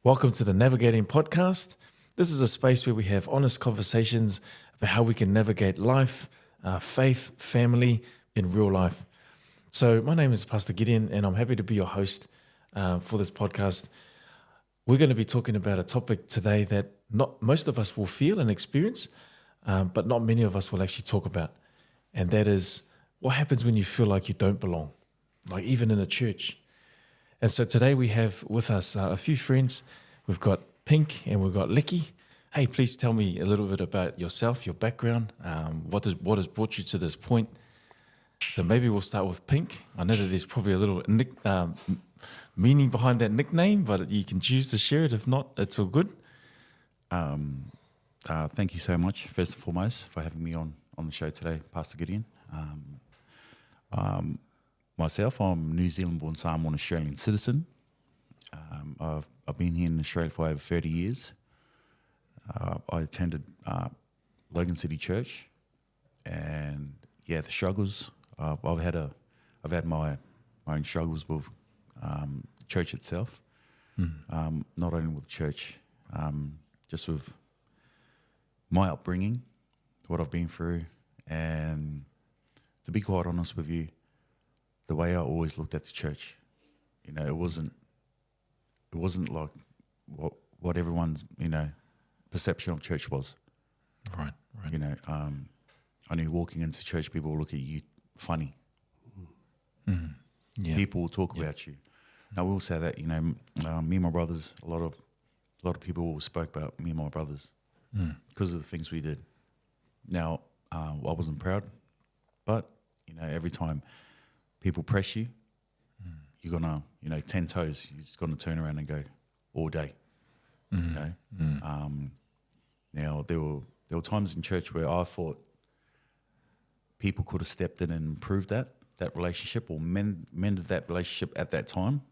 Welcome to the Navigating Podcast. This is a space where we have honest conversations about how we can navigate life, faith, family in real life. So my name is Pastor Gideon and I'm happy to be your host for this podcast. We're going to be talking about a topic today that not most of us will feel and experience, but not many of us will actually talk about. And that is what happens when you feel like you don't belong, like even in a church. And so today we have with us a few friends. We've got Pink and we've got Leki. Hey, please tell me a little bit about yourself, your background, what has brought you to this point. So maybe we'll start with Pink. I know that there's probably a little meaning behind that nickname, but you can choose to share it. If not, it's all good. Thank you so much, first and foremost, for having me on the show today, Pastor Gideon. Myself, I'm New Zealand-born Samoan Australian citizen. I've been here in Australia for over 30 years. I attended Logan City Church, and the struggles. I've had my own struggles with church itself. Not only with church, just with my upbringing, what I've been through, and to be quite honest with you, the way I always looked at the church, it wasn't like what everyone's perception of church was. Right. I knew walking into church, people will look at you funny. Mm. Yeah. People will talk about you. I will say that me and my brothers, a lot of people spoke about me and my brothers because of the things we did. Now I wasn't proud, but every time people press you, you're gonna 10 toes. You're just gonna turn around and go all day. Now there were times in church where I thought people could have stepped in and improved that relationship or mended that relationship at that time.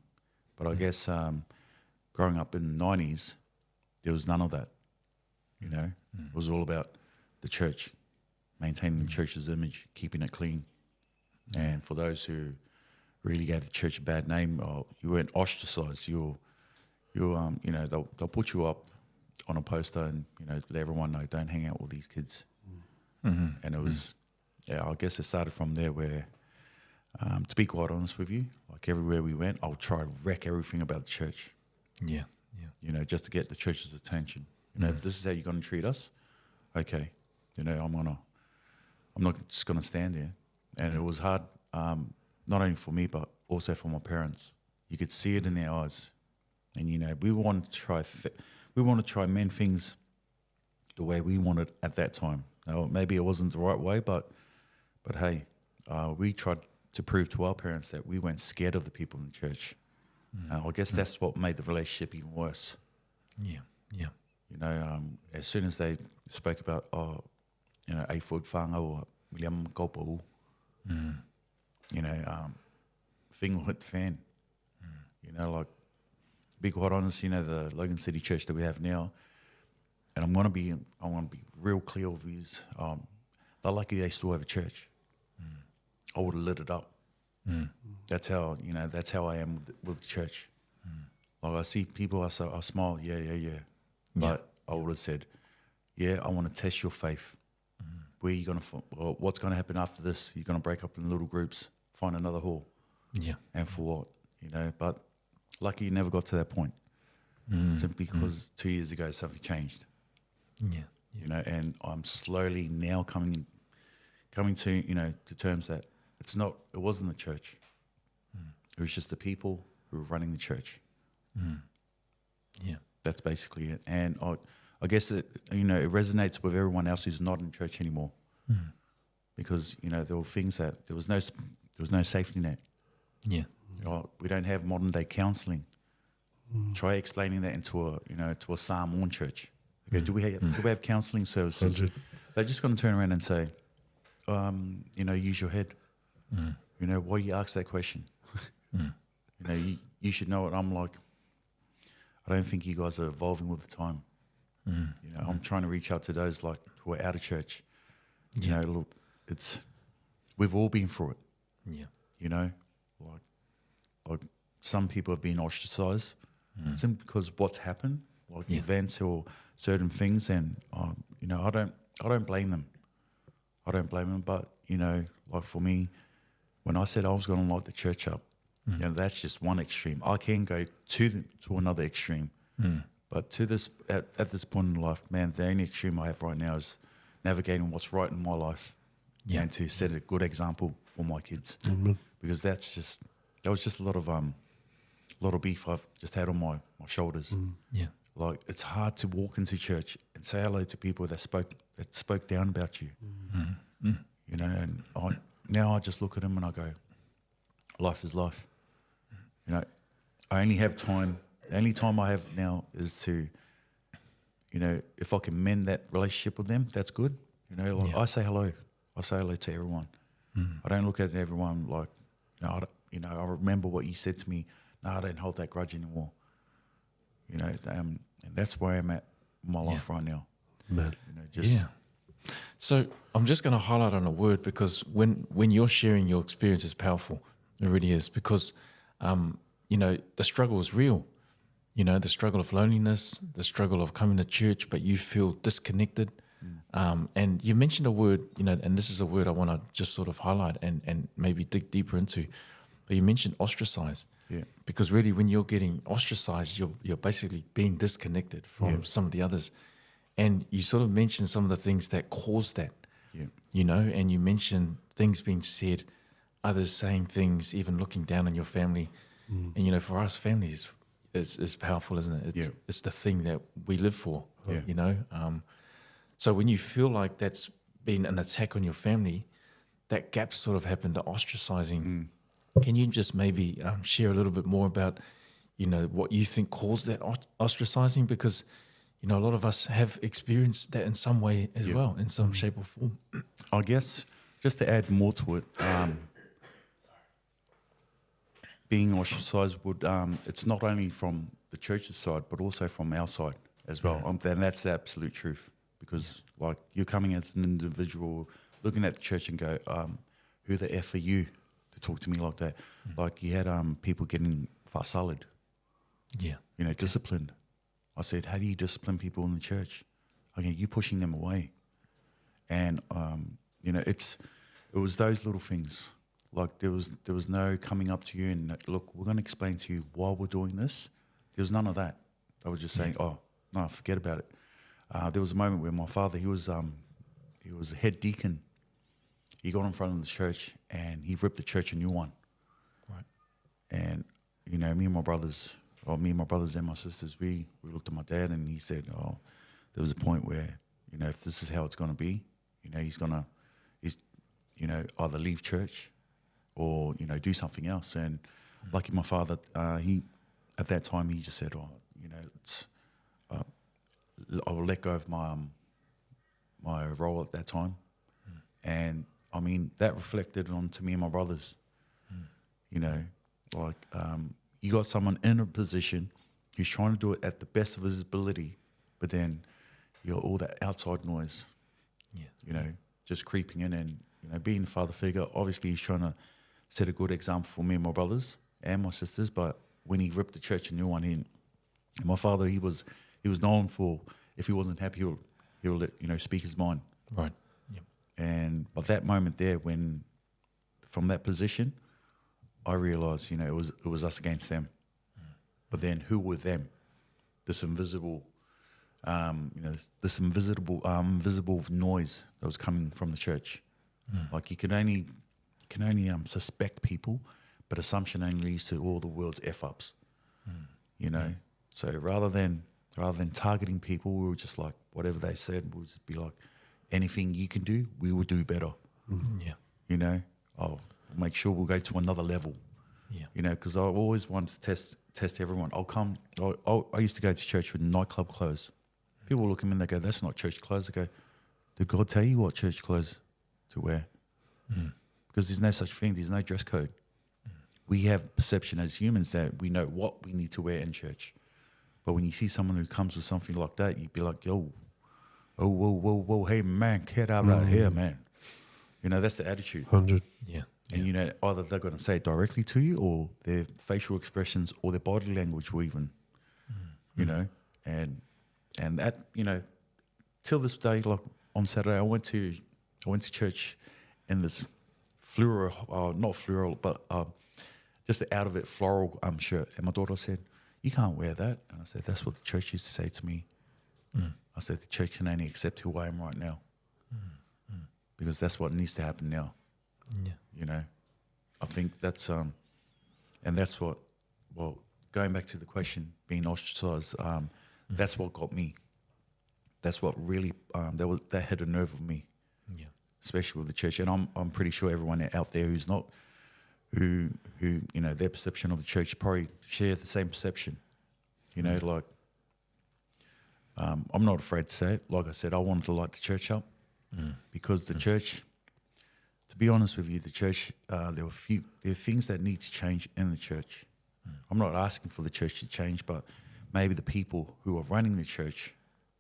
But I guess growing up in the 90s, there was none of that. It was all about the church, maintaining the church's image, keeping it clean. And for those who really gave the church a bad name, you weren't ostracized. They'll put you up on a poster and let everyone know, don't hang out with these kids. And it was, I guess it started from there where, to be quite honest with you, like everywhere we went, I would try to wreck everything about the church. Yeah. Just to get the church's attention. If this is how you're going to treat us, okay. I'm not just going to stand there. And it was hard, not only for me, but also for my parents. You could see it in their eyes. And, we want to try mend things the way we wanted at that time. Now, maybe it wasn't the right way, but hey, we tried to prove to our parents that we weren't scared of the people in the church. I guess that's what made the relationship even worse. Yeah. As soon as they spoke about, a food whanga or William Kopo, thing will hit the fan. To be quite honest, the Logan City Church that we have now, and I want to be real clear with you. They're lucky they still have a church. I would have lit it up. That's how I am with the church. Like I see people, I smile, yeah. But I would have said, I want to test your faith. Where you what's going to happen after this? You're going to break up in little groups, find another hall. Yeah. And for what? But lucky you never got to that point. Simply because 2 years ago something changed. Yeah. And I'm slowly now coming to, to terms that it wasn't the church. It was just the people who were running the church. Yeah. That's basically it. And I guess it resonates with everyone else who's not in church anymore, because there were things that there was no safety net. Yeah, we don't have modern day counselling. Try explaining that into a Samoan church. Okay, do we have counselling services? They're just going to turn around and say, use your head. Why you ask that question? You should know it. I'm like, I don't think you guys are evolving with the time. I'm trying to reach out to those who are out of church. Look, we've all been through it. Yeah. Like some people have been ostracized. simply because what's happened, like events or certain things, and you know, I don't blame them. I don't blame them, but you know, like for me, when I said I was going to light the church up, you know, that's just one extreme. I can go to another extreme, but to this at this point in life, man, the only extreme I have right now is navigating what's right in my life, and to set a good example for my kids, because that was just a lot of beef I've just had on my shoulders. Yeah. Like it's hard to walk into church and say hello to people that spoke down about you. You know, and now I just look at them and I go, life is life. You know, I only have time. The only time I have now is to, you know, if I can mend that relationship with them, that's good. You know, like I say hello. I say hello to everyone. I don't look at everyone like, I remember what you said to me. No, I don't hold that grudge anymore. You know, and that's where I'm at in my life right now. Man. You know, just So I'm just going to highlight on a word, because when you're sharing your experience, it's powerful. It really is, because, you know, the struggle is real. You know, the struggle of loneliness, the struggle of coming to church, but you feel disconnected. And you mentioned a word, you know, and this is a word I want to just sort of highlight and maybe dig deeper into. But you mentioned ostracize. Yeah. Because really, when you're getting ostracized, you're basically being disconnected from some of the others. And you sort of mentioned some of the things that caused that, you know, and you mentioned things being said, others saying things, even looking down on your family. And, you know, for us, family is powerful, isn't it? It's the thing that we live for, you know. So when you feel like that's been an attack on your family, that gap sort of happened, the ostracizing. Can you just maybe share a little bit more about, you know, what you think caused that ostracizing? Because, you know, a lot of us have experienced that in some way as well, in some shape or form. I guess just to add more to it, being ostracized would, it's not only from the church's side, but also from our side as well. And that's the absolute truth, because like you're coming as an individual, looking at the church and go, who the F are you to talk to me like that? Like you had people getting fasaled, you know, disciplined. I said, how do you discipline people in the church? Okay, you pushing them away. And, you know, it was those little things. Like there was no coming up to you and look, we're going to explain to you why we're doing this. There was none of that. They were just saying, oh, no, forget about it. There was a moment where my father, he was a head deacon. He got in front of the church and he ripped the church a new one. Right. And, you know, me and my brothers and my sisters, we looked at my dad and he said, oh, there was a point where, you know, if this is how it's going to be, you know, he's, you know, either leave church or, you know, do something else. And lucky my father, at that time, he just said, oh, you know, I will let go of my role at that time. And, I mean, that reflected onto me and my brothers. You know, like you got someone in a position who's trying to do it at the best of his ability, but then you got all that outside noise, you know, just creeping in. And, you know, being a father figure, obviously he's trying to set a good example for me and my brothers and my sisters. But when he ripped the church a new one, my father, he was known for, if he wasn't happy, he'll let, you know, speak his mind. Right. Yep. And by that moment there, from that position, I realised, you know, it was us against them. But then who were them? This invisible, you know, invisible noise that was coming from the church. Like you can only suspect people, but assumption only leads to all the world's f-ups. You know, so rather than targeting people, we were just like, whatever they said, we'll just be like, anything you can do, we will do better. You know, I'll make sure we'll go to another level. You know, because I always wanted to test everyone. I used to go to church with nightclub clothes. People look at me and they go, that's not church clothes. I go, did God tell you what church clothes to wear? Because there's no such thing. There's no dress code. We have perception as humans that we know what we need to wear in church. But when you see someone who comes with something like that, you'd be like, yo, oh, whoa, hey, man, get out right here, man. You know, that's the attitude. 100. And, you know, either they're going to say it directly to you or their facial expressions or their body language will even you know, and that, you know, till this day, like on Saturday, I went to church in this not floral, but just out of it floral shirt, and my daughter said, "You can't wear that," and I said, "That's what the church used to say to me." I said, "The church can only accept who I am right now, because that's what needs to happen now." Yeah. You know, I think that's and that's what. Well, going back to the question, being ostracized, that's what got me. That's what really that hit a nerve with me. Yeah. Especially with the church, and I'm pretty sure everyone out there who's not, who you know, their perception of the church probably share the same perception. You know, like I'm not afraid to say it. Like I said, I wanted to light the church up because the church, to be honest with you, the church there are things that need to change in the church. I'm not asking for the church to change, but maybe the people who are running the church,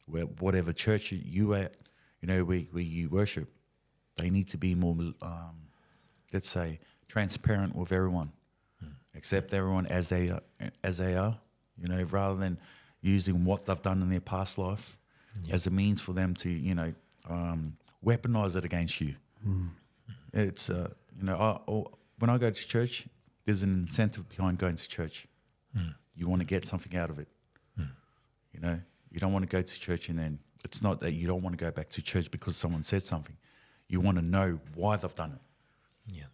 whatever church you at, you know, where you worship, they need to be more, let's say, transparent with everyone, accept everyone as they are, you know, rather than using what they've done in their past life as a means for them to, you know, weaponize it against you. It's, you know, when I go to church, there's an incentive behind going to church. You want to get something out of it. You know, you don't want to go to church and then it's not that you don't want to go back to church because someone said something. You want to know why they've done it. Yeah.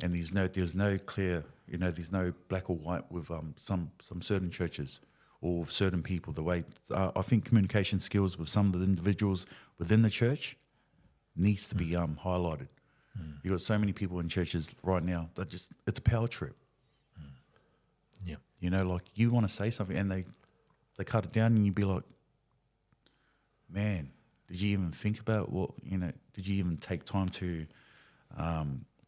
And there's no clear, you know, there's no black or white with some certain churches or with certain people. The way I think communication skills with some of the individuals within the church needs to be highlighted. You've got so many people in churches right now that it's a power trip. Yeah. You know, like you want to say something and they cut it down and you'd be like, man, did you even think about what, you know, did you even take time to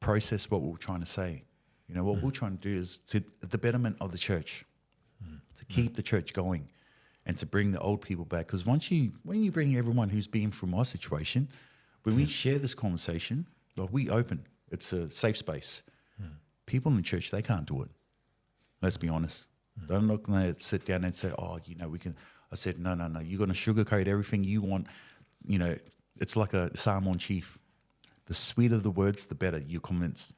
process what we're trying to say? You know, what we're trying to do is the betterment of the church, to keep the church going and to bring the old people back. Because when you bring everyone who's been through my situation, when we share this conversation, like we open, it's a safe space. People in the church, they can't do it. Let's be honest. They're not going to sit down and say, oh, you know, we can. I said, no. You're going to sugarcoat everything you want. You know, it's like a psalm on chief. The sweeter the words, the better. You're convinced.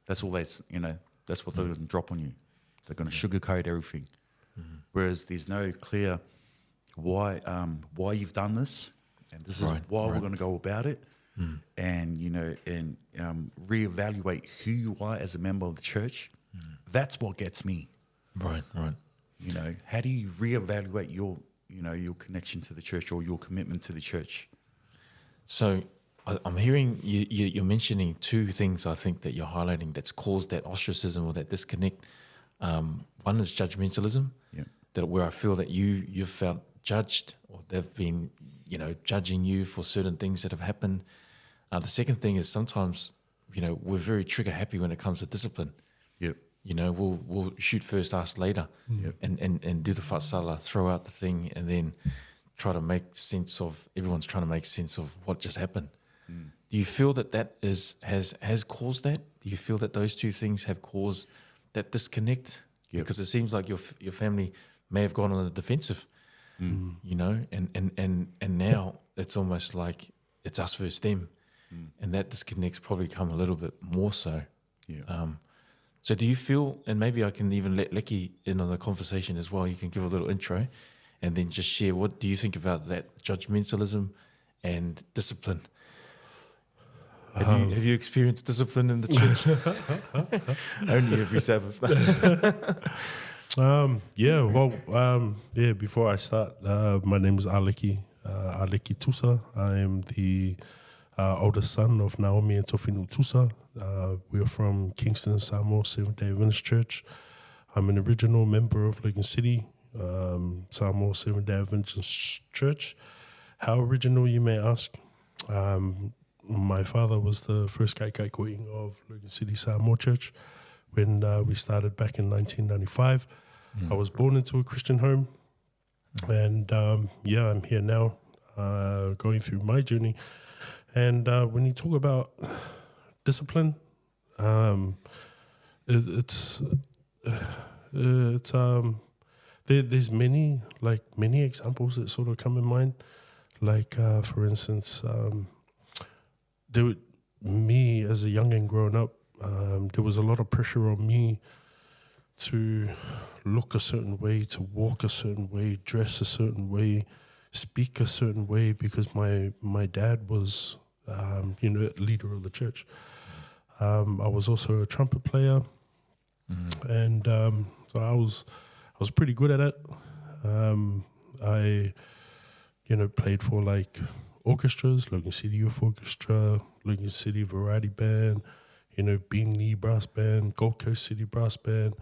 That's all that's, you know, that's what they're going to drop on you. They're going to sugarcoat everything. Whereas there's no clear why you've done this, and this is why we're going to go about it, and, you know, and reevaluate who you are as a member of the church. That's what gets me. Right. You know, how do you reevaluate your, you know, your connection to the church or your commitment to the church? So I'm hearing you're mentioning two things I think that you're highlighting that's caused that ostracism or that disconnect. One is judgmentalism, that where I feel that you've felt judged or they've been, you know, judging you for certain things that have happened. The second thing is sometimes, you know, we're very trigger happy when it comes to discipline. You know, we'll shoot first, ask later, and do the fatsala, throw out the thing, and then try to make sense of, everyone's trying to make sense of what just happened. Do you feel that has caused that? Do you feel that those two things have caused that disconnect? Because it seems like your family may have gone on the defensive, you know, and now it's almost like it's us versus them, and that disconnect's probably come a little bit more so. So do you feel, and maybe I can even let Leki in on the conversation as well, you can give a little intro and then just share, what do you think about that judgmentalism and discipline? Have you experienced discipline in the church? Only every Sabbath. Before I start, my name is Leki Tusa. I am the oldest son of Naomi and Tofinu Tusa. We are from Kingston, Samoa, Seventh-day Adventist Church. I'm an original member of Leki City, Samoa Seventh-day Adventist Church. How original, you may ask? My father was the first kaikoing of Leki City Samoa Church when we started back in 1995. I was born into a Christian home, and I'm here now, going through my journey. And when you talk about discipline, there's many examples that sort of come in mind. Like, for instance, me as a youngin' growing up, there was a lot of pressure on me to look a certain way, to walk a certain way, dress a certain way, speak a certain way, because my dad was, leader of the church. I was also a trumpet player, and so I was pretty good at it. I played for like orchestras, Logan City Youth Orchestra, Logan City Variety Band, Beanley Brass Band, Gold Coast City Brass Band.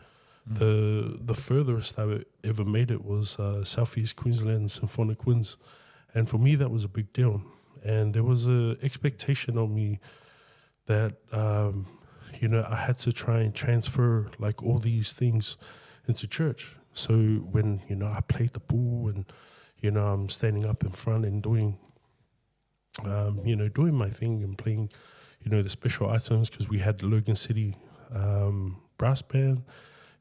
The furthest I ever made it was Southeast Queensland Symphonic Winds, and for me that was a big deal. And there was an expectation on me that I had to try and transfer like all these things into church. So when I played the bull and I'm standing up in front and doing doing my thing and playing the special items, because we had the Logan City brass band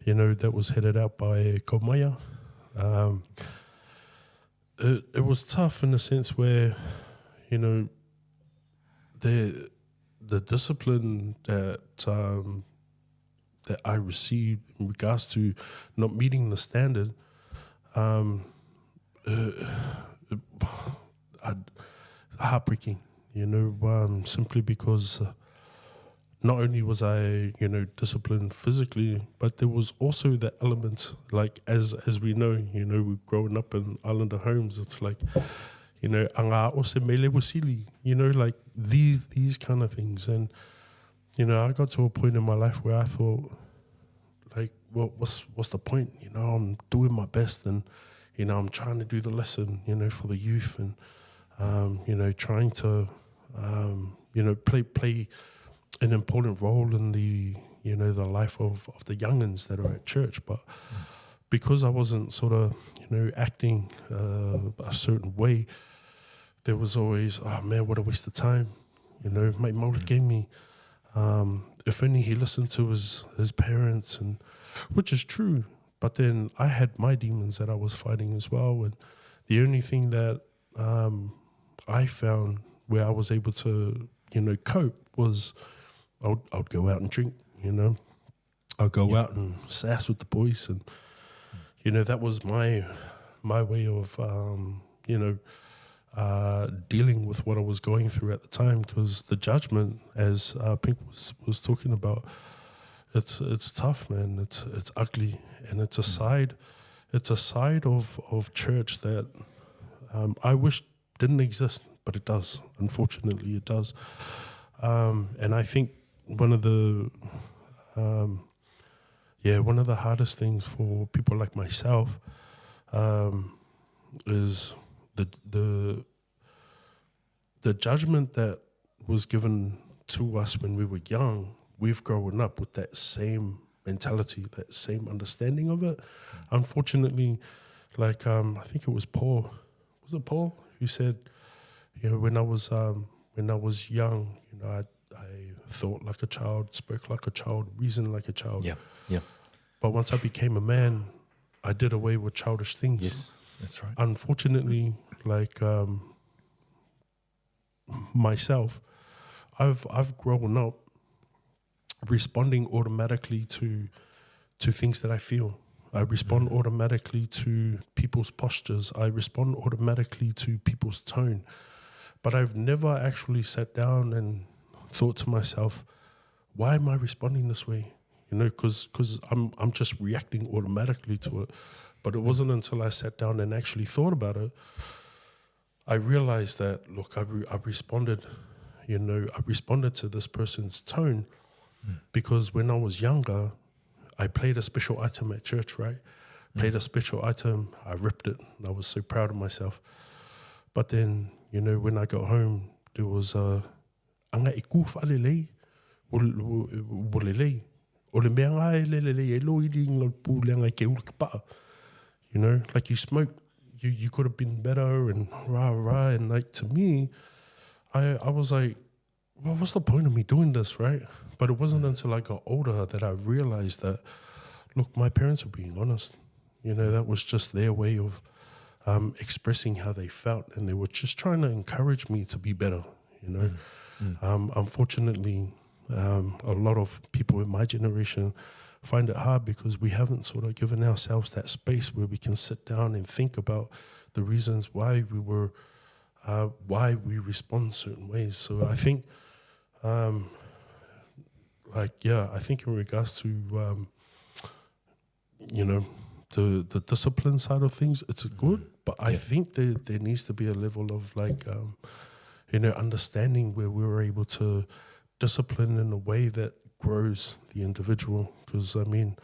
that was headed out by Komaya. It was tough in the sense where the discipline that I received in regards to not meeting the standard, heartbreaking, simply because not only was I, disciplined physically, but there was also the element, like as we know, we're growing up in Islander homes, it's like, anga o se mele wasili, like these kind of things. And, I got to a point in my life where I thought, like, well, what's the point? I'm doing my best, and, I'm trying to do the lesson, for the youth, and, trying to, play an important role in the, the life of the youngins that are at church. But because I wasn't sort of, acting a certain way, there was always, oh man, what a waste of time. Mate Mola gave me, if only he listened to his parents, and which is true. But then I had my demons that I was fighting as well. And the only thing that I found where I was able to, cope was I'd go out and drink, I'd go out and sass with the boys. And, that was my way of, dealing with what I was going through at the time, because the judgment, as Pink was talking about, it's tough, man. It's ugly, and it's a side of church that I wish didn't exist, but it does. Unfortunately, it does. And I think one of the hardest things for people like myself is the judgment that was given to us when we were young. We've grown up with that same mentality, that same understanding of it. Unfortunately, like I think it was Paul. Was it Paul who said, when I was young, I thought like a child, spoke like a child, reasoned like a child. Yeah, yeah. But once I became a man, I did away with childish things. Yes, that's right. Unfortunately, like myself, I've grown up responding automatically to things that I feel. I respond automatically to people's postures. I respond automatically to people's tone. But I've never actually sat down and thought to myself, why am I responding this way? Because I'm just reacting automatically to it. But it wasn't until I sat down and actually thought about it, I realized that, look, I responded, I responded to this person's tone because when I was younger, I played a special item at church, right? Played a special item, I ripped it, and I was so proud of myself. But then, when I got home, there was anga iku whalelei, wolelei, ole mea ngai lelelei, e lo ili ngal pūlenga ke ulkapa. Like you smoked, you could have been better, and rah, and like to me, I was like, well, what's the point of me doing this, right? But it wasn't until I got older that I realized that, look, my parents were being honest. You know, that was just their way of expressing how they felt, and they were just trying to encourage me to be better, you know. Unfortunately, a lot of people in my generation find it hard because we haven't sort of given ourselves that space where we can sit down and think about the reasons why we respond certain ways. So I think, I think in regards to, you know, the discipline side of things, it's good, but I think there needs to be a level of like, you know, understanding where we're able to discipline in a way that grows the individual. Because, I mean,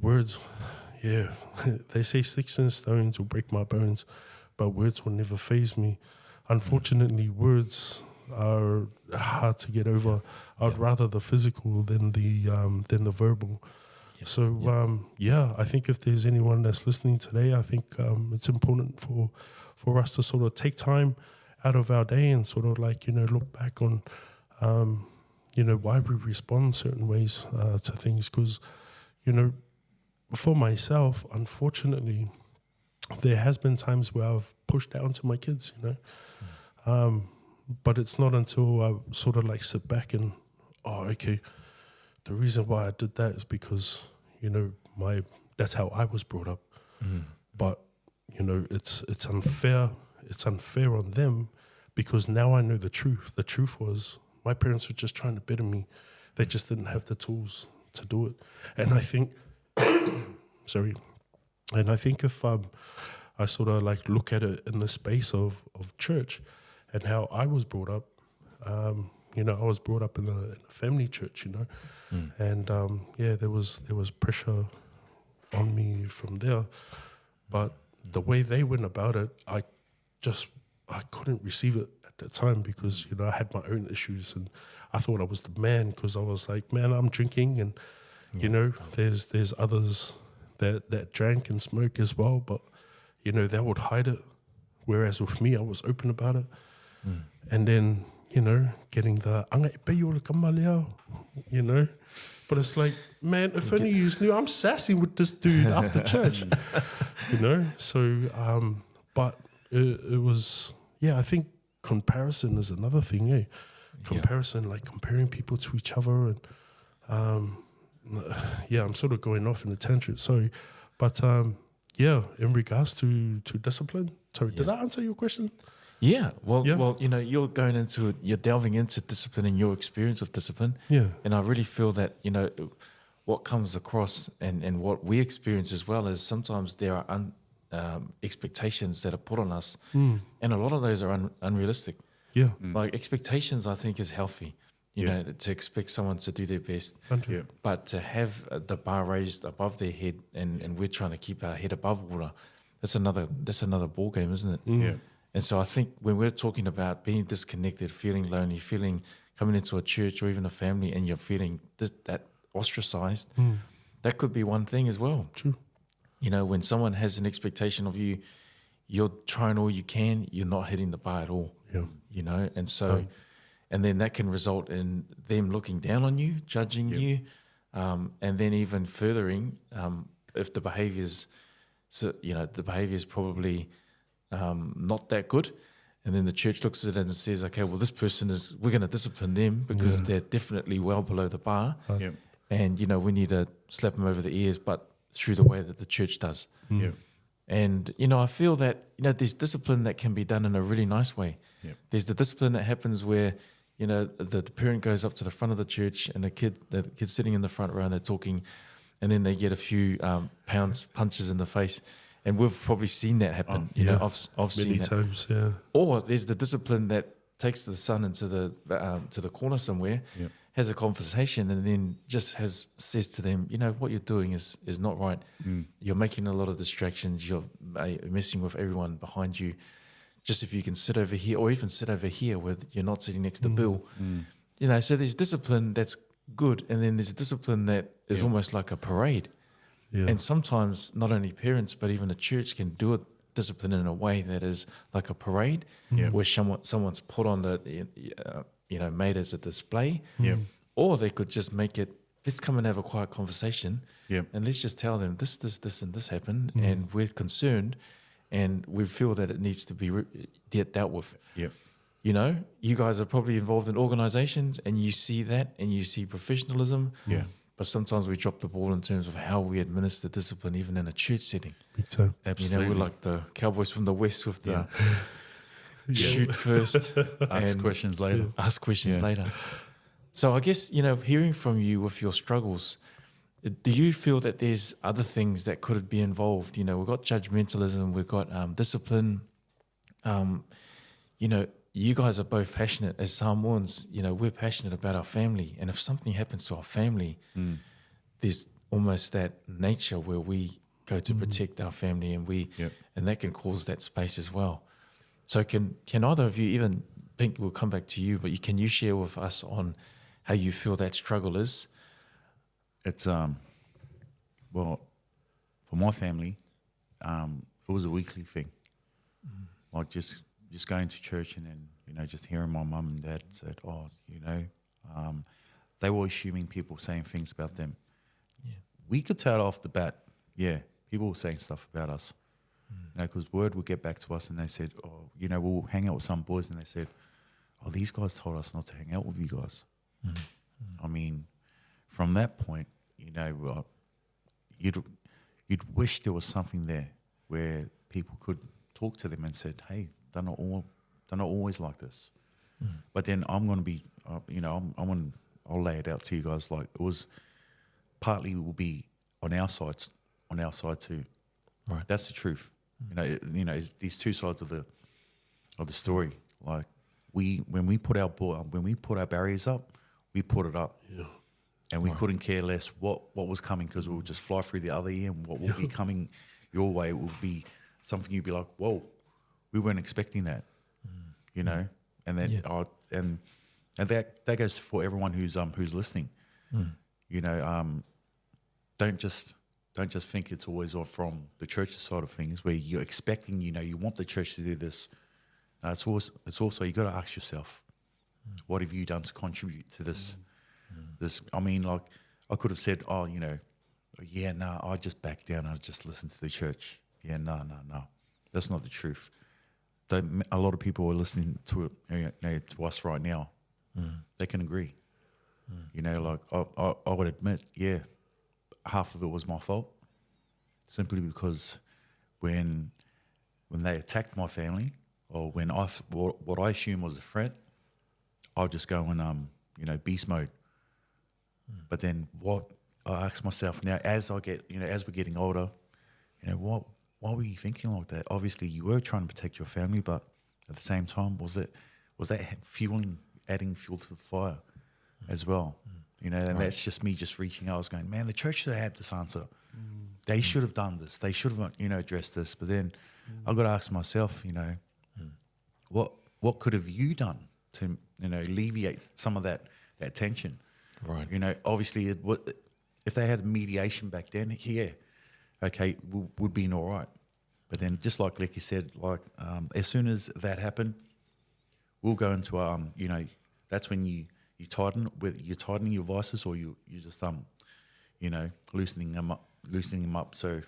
words, they say sticks and stones will break my bones, but words will never faze me. Unfortunately, words are hard to get over. I'd rather the physical than the verbal. So, I think if there's anyone that's listening today, I think it's important for us to sort of take time out of our day and sort of like, you know, look back on, you know, why we respond certain ways to things. Because, you know, for myself, unfortunately, there has been times where I've pushed down to my kids, you know. But it's not until I sort of like sit back and, the reason why I did that is because, you know, that's how I was brought up. But, you know, it's unfair. It's unfair on them because now I know the truth. The truth was my parents were just trying to better me. They just didn't have the tools to do it. And I think, and I think if I sort of like look at it in the space of church and how I was brought up, you know, I was brought up in a family church, you know, and there was pressure on me from there, but the way they went about it, I couldn't receive it at the time because, you know, I had my own issues and I thought I was the man because I was like, man, I'm drinking and, you know, there's others that drank and smoked as well, but, you know, they would hide it. Whereas with me, I was open about it. And then, you know, getting the, you know, but it's like, man, if only you knew, I'm sassy with this dude after church, you know? So, but it was, I think comparison is another thing, eh? Comparison, like comparing people to each other. And, I'm sort of going off in a tangent, sorry. But, in regards to discipline, sorry, did I answer your question? Yeah, well, you know, you're delving into discipline and your experience with discipline. Yeah. And I really feel that, you know, what comes across and what we experience as well is sometimes there are expectations that are put on us, and a lot of those are unrealistic. Yeah. Like expectations, I think, is healthy. You know, to expect someone to do their best, but to have the bar raised above their head and we're trying to keep our head above water, that's another ball game, isn't it? Yeah. And so I think when we're talking about being disconnected, feeling lonely, coming into a church or even a family and you're feeling that ostracized, that could be one thing as well. True. You know, when someone has an expectation of you, you're trying all you can, you're not hitting the bar at all. Yeah. You know, and so, and then that can result in them looking down on you, judging you, and then even furthering if the behavior's, the behavior's probably not that good, and then the church looks at it and says, okay, well, this person we're going to discipline them because they're definitely well below the bar, and, you know, we need to slap them over the ears, but through the way that the church does. And, you know, I feel that, you know, there's discipline that can be done in a really nice way. There's the discipline that happens where, you know, the parent goes up to the front of the church and the kid's sitting in the front row and they're talking, and then they get a few punches in the face. And we've probably seen that happen. You know, I've seen that many times. Yeah. Or there's the discipline that takes the son into the corner somewhere, has a conversation, and then just says to them, you know, what you're doing is not right. You're making a lot of distractions. You're messing with everyone behind you. Just if you can sit over here, or even sit over here where you're not sitting next to Bill. You know, so there's discipline that's good, and then there's discipline that is almost like a parade. Yeah. And sometimes not only parents, but even the church can do discipline in a way that is like a parade, where someone's put on made as a display, or they could just make it let's come and have a quiet conversation. Yep. And let's just tell them this, and this happened, and we're concerned, and we feel that it needs to be dealt with. Yep. You know, you guys are probably involved in organizations, and you see that, and you see professionalism. Yeah. But sometimes we drop the ball in terms of how we administer discipline, even in a church setting. Big time. Absolutely. You know, we're like the Cowboys from the West with the shoot first, Ask questions later. ask questions Yeah. later. So I guess, you know, hearing from you with your struggles, do you feel that there's other things that could be involved? You know, we've got judgmentalism, we've got discipline. You know, you guys are both passionate as Samoans. You know, we're passionate about our family. And if something happens to our family, there's almost that nature where we go to protect our family, and and that can cause that space as well. So can either of you, even Pink, we'll come back to you, but can you share with us on how you feel that struggle is? It's well, for my family, it was a weekly thing. Like just going to church and then, you know, just hearing my mum and dad said, oh, you know, they were assuming people saying things about them. Yeah. We could tell off the bat, people were saying stuff about us. You know, because word would get back to us and they said, oh, you know, we'll hang out with some boys, and they said, oh, these guys told us not to hang out with you guys. I mean, from that point, you know, you'd wish there was something there where people could talk to them and said, hey, they're not always like this. But then I'm going to be, you know, I'll lay it out to you guys. Like, it was partly will be on our side too. Right. That's the truth. You know, it's these two sides of the story. Like when we put our barriers up, we put it up, and we couldn't care less what was coming, because we would just fly through the other ear, and what will be coming your way will be something you'd be like, whoa, we weren't expecting that, you know. And then and that goes for everyone who's listening. You know, don't just think it's always from the church's side of things where you're expecting, you know, you want the church to do this. No, it's also you got to ask yourself, what have you done to contribute to this? This, I mean, like, I could have said, oh, you know, I just back down. I just listen to the church. No. That's not the truth. A lot of people are listening to it, you know, to us right now. They can agree. You know, like I would admit, half of it was my fault, simply because when they attacked my family, or when what I assume was a threat, I'll just go in you know, beast mode. But then what I ask myself now, as we're getting older, you know, why were you thinking like that? Obviously you were trying to protect your family, but at the same time, was that adding fuel to the fire as well? You know, and that's just me just reaching out. I was going, man, the church should have had this answer. They should have done this. They should have, you know, addressed this. But then I've got to ask myself, you know, what could have you done to, you know, alleviate some of that tension? Right. You know, obviously, if they had mediation back then, okay, would be all right. But then, just like Leki said, like as soon as that happened, we'll go into you know, that's when you tighten, whether you're tightening your vices or you just you know, loosening them up. So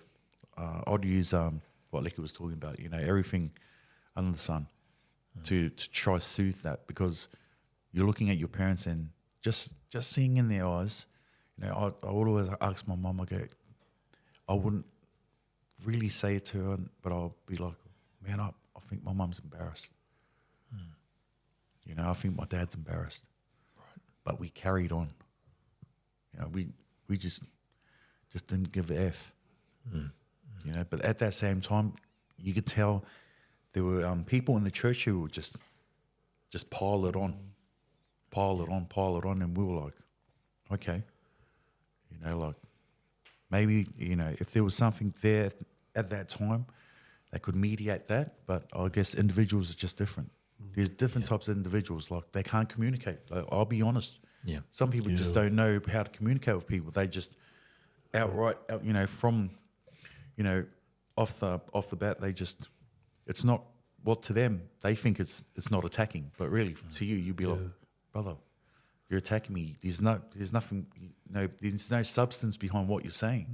I'd use what Leki was talking about, you know, everything under the sun to try soothe that, because you're looking at your parents and just seeing in their eyes, you know, I would always ask my mum, I wouldn't really say it to her, but I'll be like, man, I think my mum's embarrassed. You know, I think my dad's embarrassed. Right. But we carried on. You know, we just didn't give a F. You know, but at that same time, you could tell there were people in the church who would just pile it on, and we were like, okay, you know, like maybe, you know, if there was something there at that time that could mediate that, but I guess individuals are just different. There's different types of individuals, like they can't communicate. Like, I'll be honest. Yeah. Some people just don't know how to communicate with people. They just outright, you know, from, you know, off the bat, they just, it's not what to them, they think it's not attacking, but really to you, you'd be like, brother, You're attacking me. There's nothing, there's no substance behind what you're saying.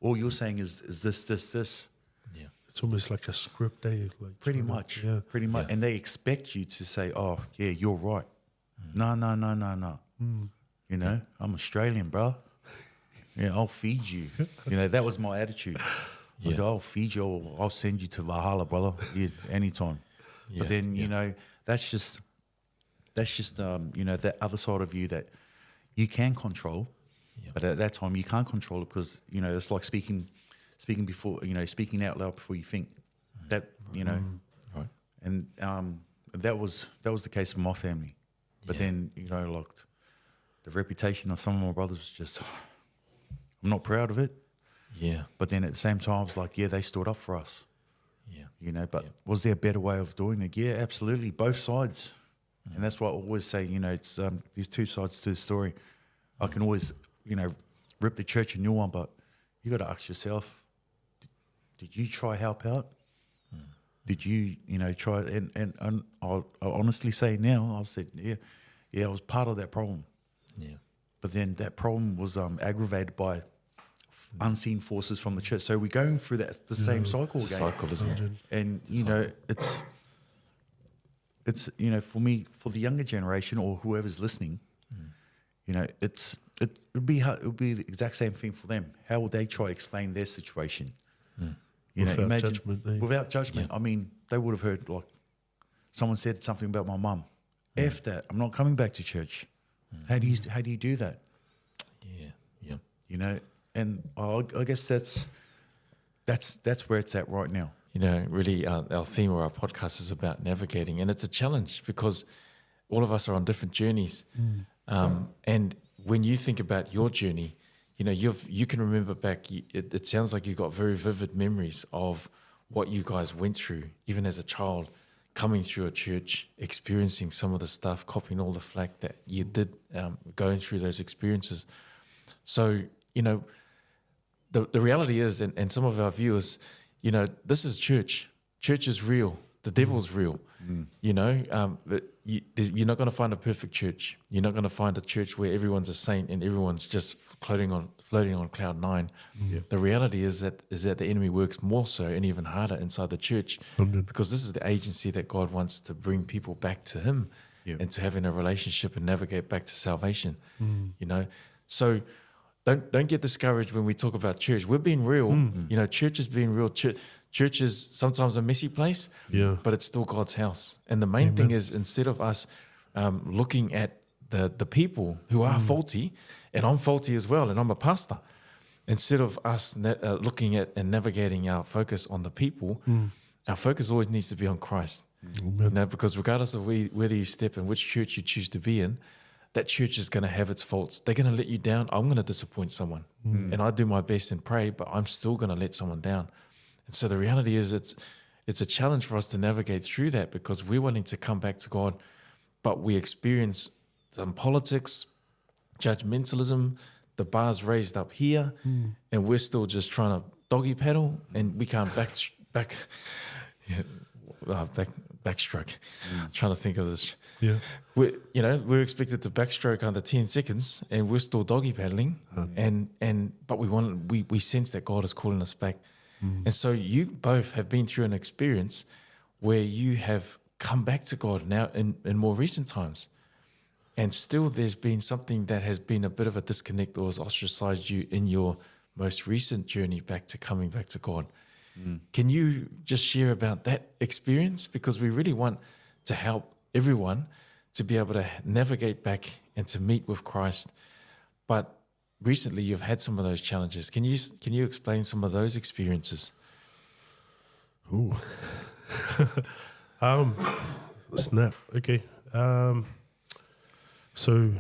All you're saying is this. Yeah. It's almost like a script, eh? Like Pretty much. And they expect you to say, oh, yeah, you're right. No. You know, I'm Australian, bro. Yeah, I'll feed you. You know, that was my attitude. Like, I'll feed you, or I'll send you to Valhalla, brother. Yeah, anytime. But then, you know, that's just you know, that other side of you that you can control, but at that time you can't control it because, you know, it's like speaking before, you know, speaking out loud before you think. That, you know, Right. and that was the case with my family. But then, you know, like the reputation of some of my brothers was just, I'm not proud of it. Yeah. But then at the same time, it's like, yeah, they stood up for us. Yeah. You know, but was there a better way of doing it? Yeah, absolutely. Both sides. And that's why I always say, you know, it's there's two sides to the story. I can always, you know, rip the church a new one, but you got to ask yourself, did you try help out? Did you, you know, try? And I'll honestly say now, I said, yeah, I was part of that problem. Yeah. But then that problem was aggravated by unseen forces from the church. So we're going through the same cycle It's a again. cycle, isn't it? And, you know, it's, you know, for me, for the younger generation or whoever's listening, you know, it would be the exact same thing for them. How would they try to explain their situation? You know, Without imagine judgment, eh? without judgment. I mean, they would have heard like someone said something about my mum. F that. I'm not coming back to church. How do you do that? Yeah. You know, and I guess that's where it's at right now. You know, really, our theme or our podcast is about navigating, and it's a challenge because all of us are on different journeys. And when you think about your journey, you know, you can remember back. It sounds like you got very vivid memories of what you guys went through, even as a child, coming through a church, experiencing some of the stuff, copying all the flack that you did, going through those experiences. So, you know, the reality is, and some of our viewers, you know, this is church. Church is real. The devil's real. You know, you're not going to find a perfect church. You're not going to find a church where everyone's a saint and everyone's just floating on cloud nine. The reality is that the enemy works more so and even harder inside the church, because this is the agency that God wants to bring people back to Him and to having a relationship and navigate back to salvation. You know, so don't get discouraged when we talk about church. We're being real. You know, church is being real. Church is sometimes a messy place, but it's still God's house. And the main thing is, instead of us looking at the people who are faulty, and I'm faulty as well, and I'm a pastor, instead of us looking at and navigating our focus on the people, our focus always needs to be on Christ. You know, because regardless of whether you step in, which church you choose to be in, that church is going to have its faults. They're going to let you down. I'm going to disappoint someone. And I do my best and pray, but I'm still going to let someone down. And so the reality is it's a challenge for us to navigate through that, because we're wanting to come back to God, but we experience some politics, judgmentalism, the bar's raised up here, and we're still just trying to doggy paddle, and we can't backstroke. Trying to think of this. We're expected to backstroke under 10 seconds, and we're still doggy paddling, but we sense that God is calling us back. And so you both have been through an experience where you have come back to God now in more recent times, and still there's been something that has been a bit of a disconnect or has ostracized you in your most recent journey coming back to God. Can you just share about that experience? Because we really want to help everyone to be able to navigate back and to meet with Christ. But recently you've had some of those challenges. Can you explain some of those experiences? Ooh. Snap. Okay. So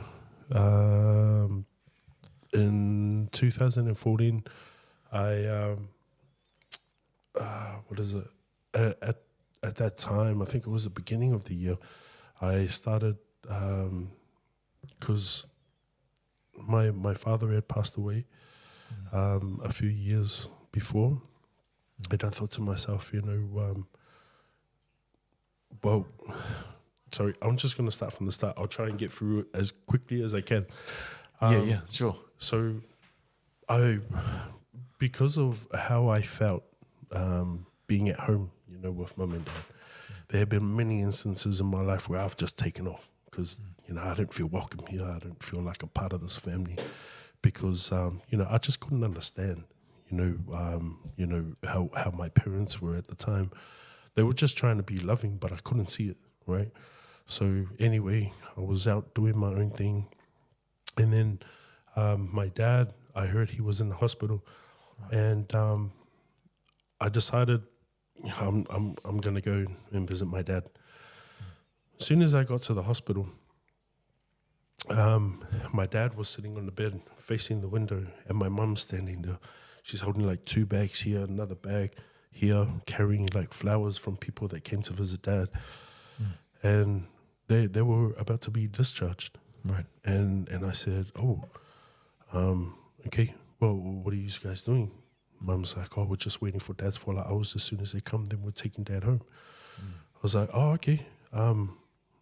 in 2014, I what is it? At that time, I think it was the beginning of the year, I started because my father had passed away a few years before, and I thought to myself, you know, well, sorry, I'm just going to start from the start. I'll try and get through it as quickly as I can. Yeah, sure. So because of how I felt being at home, with mum and dad, there have been many instances in my life where I've just taken off because, I don't feel welcome here. I don't feel like a part of this family because, I just couldn't understand, how my parents were at the time. They were just trying to be loving, but I couldn't see it, right? So anyway, I was out doing my own thing. And then my dad, I heard he was in the hospital, and I decided I'm going to go and visit my dad. As soon as I got to the hospital, my dad was sitting on the bed facing the window, and my mum's standing there. She's holding like 2 bags here, another bag here, carrying like flowers from people that came to visit dad. And they were about to be discharged. Right. And I said, okay, well, what are you guys doing? Mum's like, we're just waiting for dad's fallout hours. As soon as they come, then we're taking dad home. I was like, okay.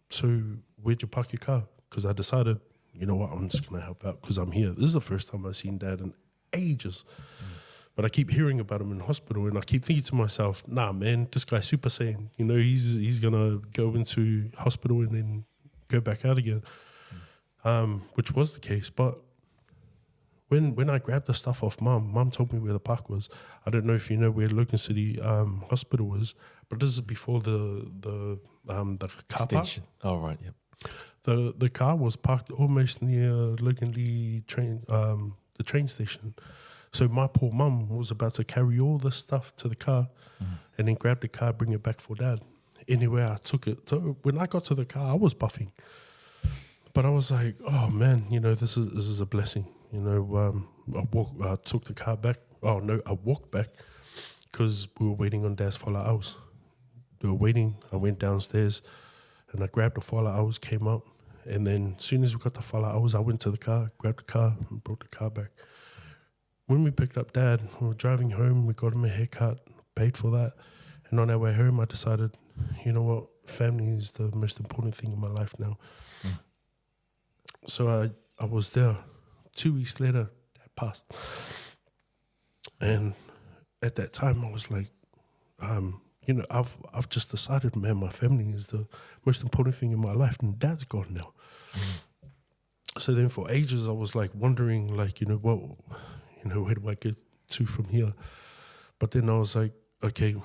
So where'd you park your car? Because I decided, you know what, I'm just going to help out because I'm here. This is the first time I've seen dad in ages. But I keep hearing about him in hospital, and I keep thinking to myself, nah, man, this guy's Super Saiyan. He's going to go into hospital and then go back out again, which was the case. But when I grabbed the stuff off Mum told me where the park was. I don't know if you know where Leki City Hospital is, but this is before the car park. Oh, right, yep. The car was parked almost near Leki train, the train station. So my poor mum was about to carry all this stuff to the car and then grab the car, bring it back for dad. Anyway, I took it. So when I got to the car, I was buffing. But I was like, oh man, this is a blessing. I took the car back. Oh no, I walked back because we were waiting on dad's fallout hours. We were waiting. I went downstairs and I grabbed the fallout hours, came up. And then as soon as we got the fallout hours, I went to the car, grabbed the car and brought the car back. When we picked up dad, we were driving home, we got him a haircut, paid for that. And on our way home, I decided, you know what, family is the most important thing in my life now. So I was there. 2 weeks later, dad passed. And at that time, I was like, I've just decided, man, my family is the most important thing in my life, and dad's gone now. So then for ages, I was like wondering, like, where do I get to from here? But then I was like, okay,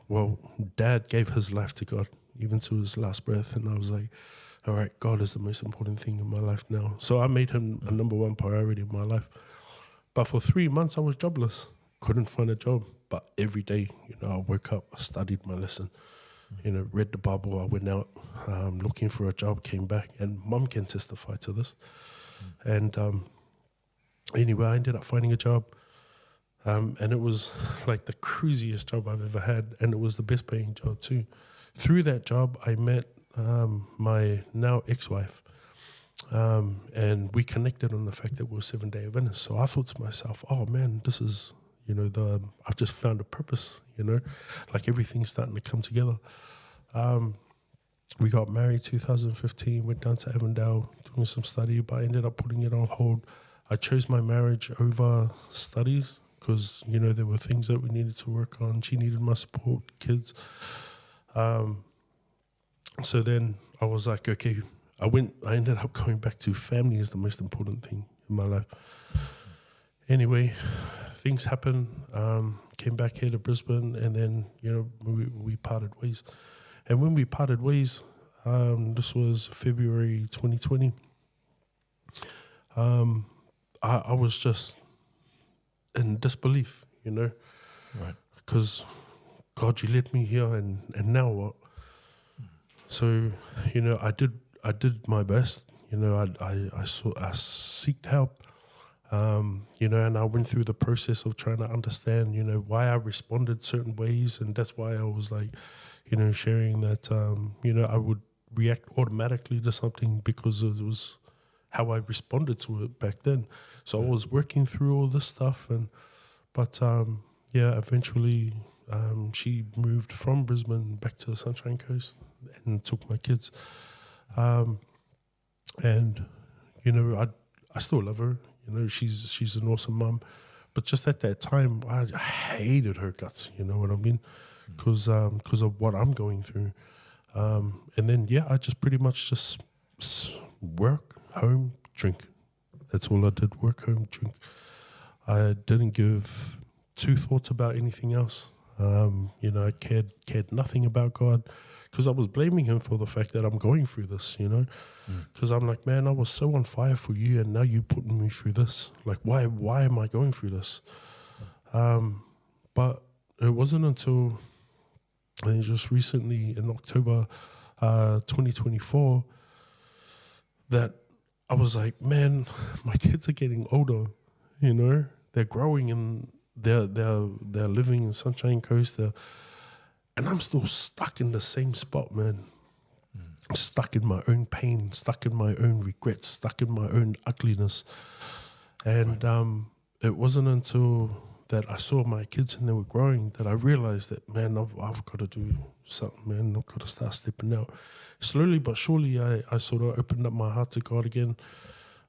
well, dad gave his life to God, even to his last breath. And I was like, all right, God is the most important thing in my life now. So I made him a number one priority in my life. But for 3 months, I was jobless. Couldn't find a job. But every day, I woke up, I studied my lesson, read the Bible. I went out looking for a job, came back. And mum can testify to this. And anyway, I ended up finding a job. And it was like the craziest job I've ever had. And it was the best paying job too. Through that job, I met my now ex-wife. And we connected on the fact that we were Seventh-day Adventists. So I thought to myself, oh man, this is, I've just found a purpose, like everything's starting to come together. We got married 2015, went down to Avondale doing some study, but I ended up putting it on hold. I chose my marriage over studies because, there were things that we needed to work on. She needed my support, kids. So then I was like, okay, I ended up going back to family is the most important thing in my life. Anyway, things happened, came back here to Brisbane, and then, we parted ways. And when we parted ways, this was February 2020, I was just in disbelief, Right. Because, God, you led me here, and now what? So, I did my best. I sought help. And I went through the process of trying to understand, why I responded certain ways, and that's why I was like, sharing that, I would react automatically to something because it was how I responded to it back then. So I was working through all this stuff, but eventually she moved from Brisbane back to the Sunshine Coast and took my kids. And, you know, I still love her. You know, she's an awesome mum. But just at that time, I hated her guts, you know what I mean? Because of what I'm going through. And then, I just pretty much just work, home, drink. That's all I did, work, home, drink. I didn't give two thoughts about anything else. You know, I cared nothing about God, because I was blaming him for the fact that I'm going through this, you know, because I'm like, man, I was so on fire for you, and now you putting me through this. Like, why am I going through this? But it wasn't until just recently in October 2024 that I was like, man, my kids are getting older, you know, they're growing and they're living in Sunshine Coast, and I'm still stuck in the same spot, man. Stuck in my own pain, stuck in my own regrets, stuck in my own ugliness. And it wasn't until that I saw my kids and they were growing that I realized that, man, I've got to do something, man. I've got to start stepping out. Slowly but surely, I sort of opened up my heart to God again,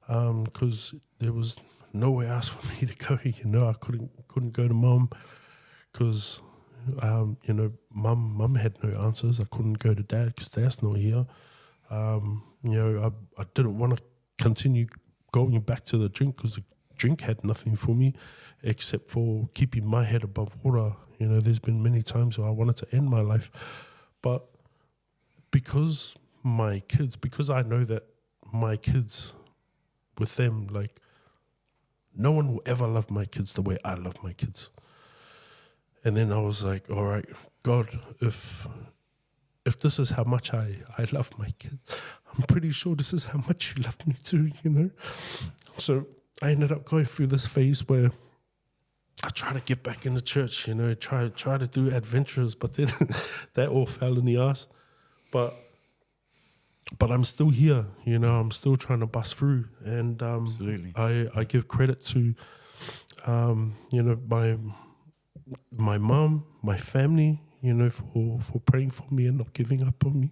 because there was nowhere else for me to go. You know, I couldn't go to Mum because, you know, Mum had no answers. I couldn't go to Dad because Dad's not here. You know, I didn't want to continue going back to the drink because the drink had nothing for me except for keeping my head above water. You know, there's been many times where I wanted to end my life, but because I know that my kids, with them, like, no one will ever love my kids the way I love my kids. And then I was like, all right, God, if this is how much I love my kids, I'm pretty sure this is how much you love me too, you know? So I ended up going through this phase where I try to get back into church, you know, try to do adventures, but then that all fell in the ass. But I'm still here, you know, I'm still trying to bust through. And Absolutely. I give credit to, you know, my mom, my family, you know, for praying for me and not giving up on me.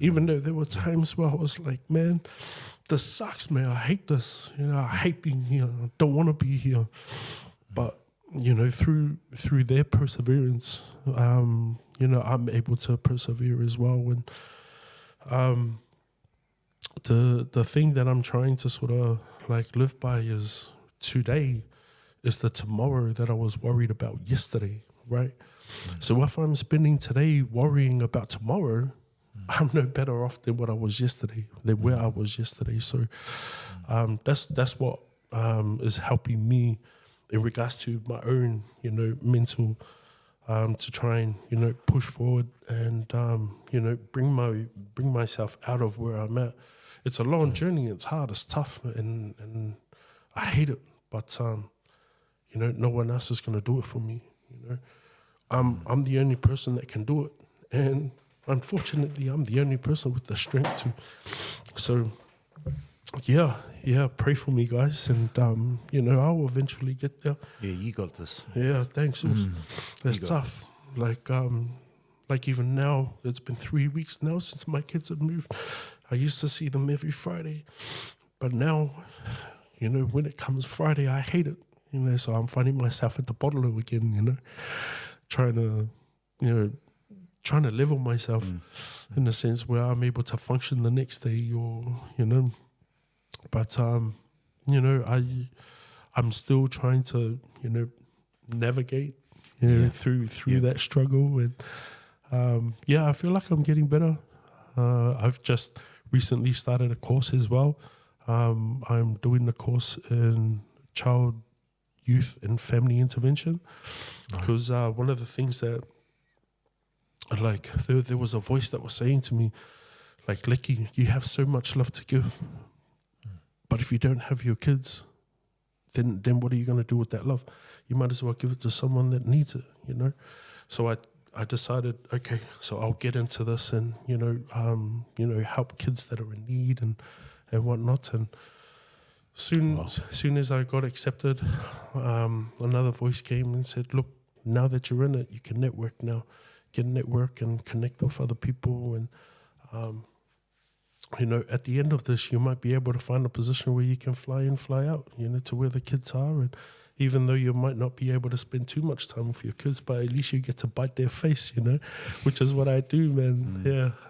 Even though there were times where I was like, man, this sucks, man. I hate this. You know, I hate being here. I don't want to be here. But, you know, through their perseverance, you know, I'm able to persevere as well. And the thing that I'm trying to sort of like live by is today is the tomorrow that I was worried about yesterday, right? So if I'm spending today worrying about tomorrow, I'm no better off than what I was yesterday, than where I was yesterday. So that's what is helping me in regards to my own, you know, mental, to try and, you know, push forward and, you know, bring myself out of where I'm at. It's a long journey. It's hard. It's tough, and I hate it. But you know, no one else is going to do it for me. You know, I'm the only person that can do it, and unfortunately, I'm the only person with the strength to. So, yeah, pray for me, guys, and you know, I'll eventually get there. Yeah, you got this. Yeah, thanks. That's tough. Like even now, it's been 3 weeks now since my kids have moved. I used to see them every Friday, but now, you know, when it comes Friday, I hate it. You know, so I'm finding myself at the bottle again. You know, trying to level myself in a sense where I'm able to function the next day, or you know, but you know, I'm still trying to, you know, navigate, you know, through that struggle, and I feel like I'm getting better. I've just recently started a course as well. I'm doing the course in child, youth and family intervention, because one of the things that, like, there was a voice that was saying to me, like, Leki, you have so much love to give, but if you don't have your kids, then what are you going to do with that love? You might as well give it to someone that needs it, you know? So I decided, okay, so I'll get into this and, you know, help kids that are in need and whatnot. And soon as I got accepted, another voice came and said, look, now that you're in it, you can network now. You can network and connect with other people. And, at the end of this, you might be able to find a position where you can fly in, fly out, to where the kids are. And even though you might not be able to spend too much time with your kids, but at least you get to bite their face, which is what I do, man.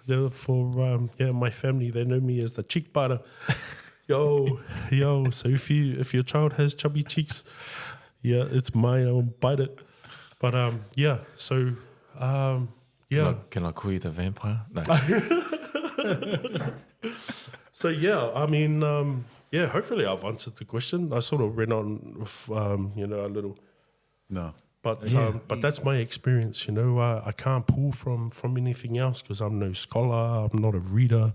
Yeah. For my family, they know me as the cheek biter. Yo. So if your child has chubby cheeks, it's mine. I'll bite it. But So Can I call you the vampire? No. So hopefully I've answered the question. I sort of went on with a little. No. But that's my experience. I can't pull from anything else because I'm no scholar. I'm not a reader,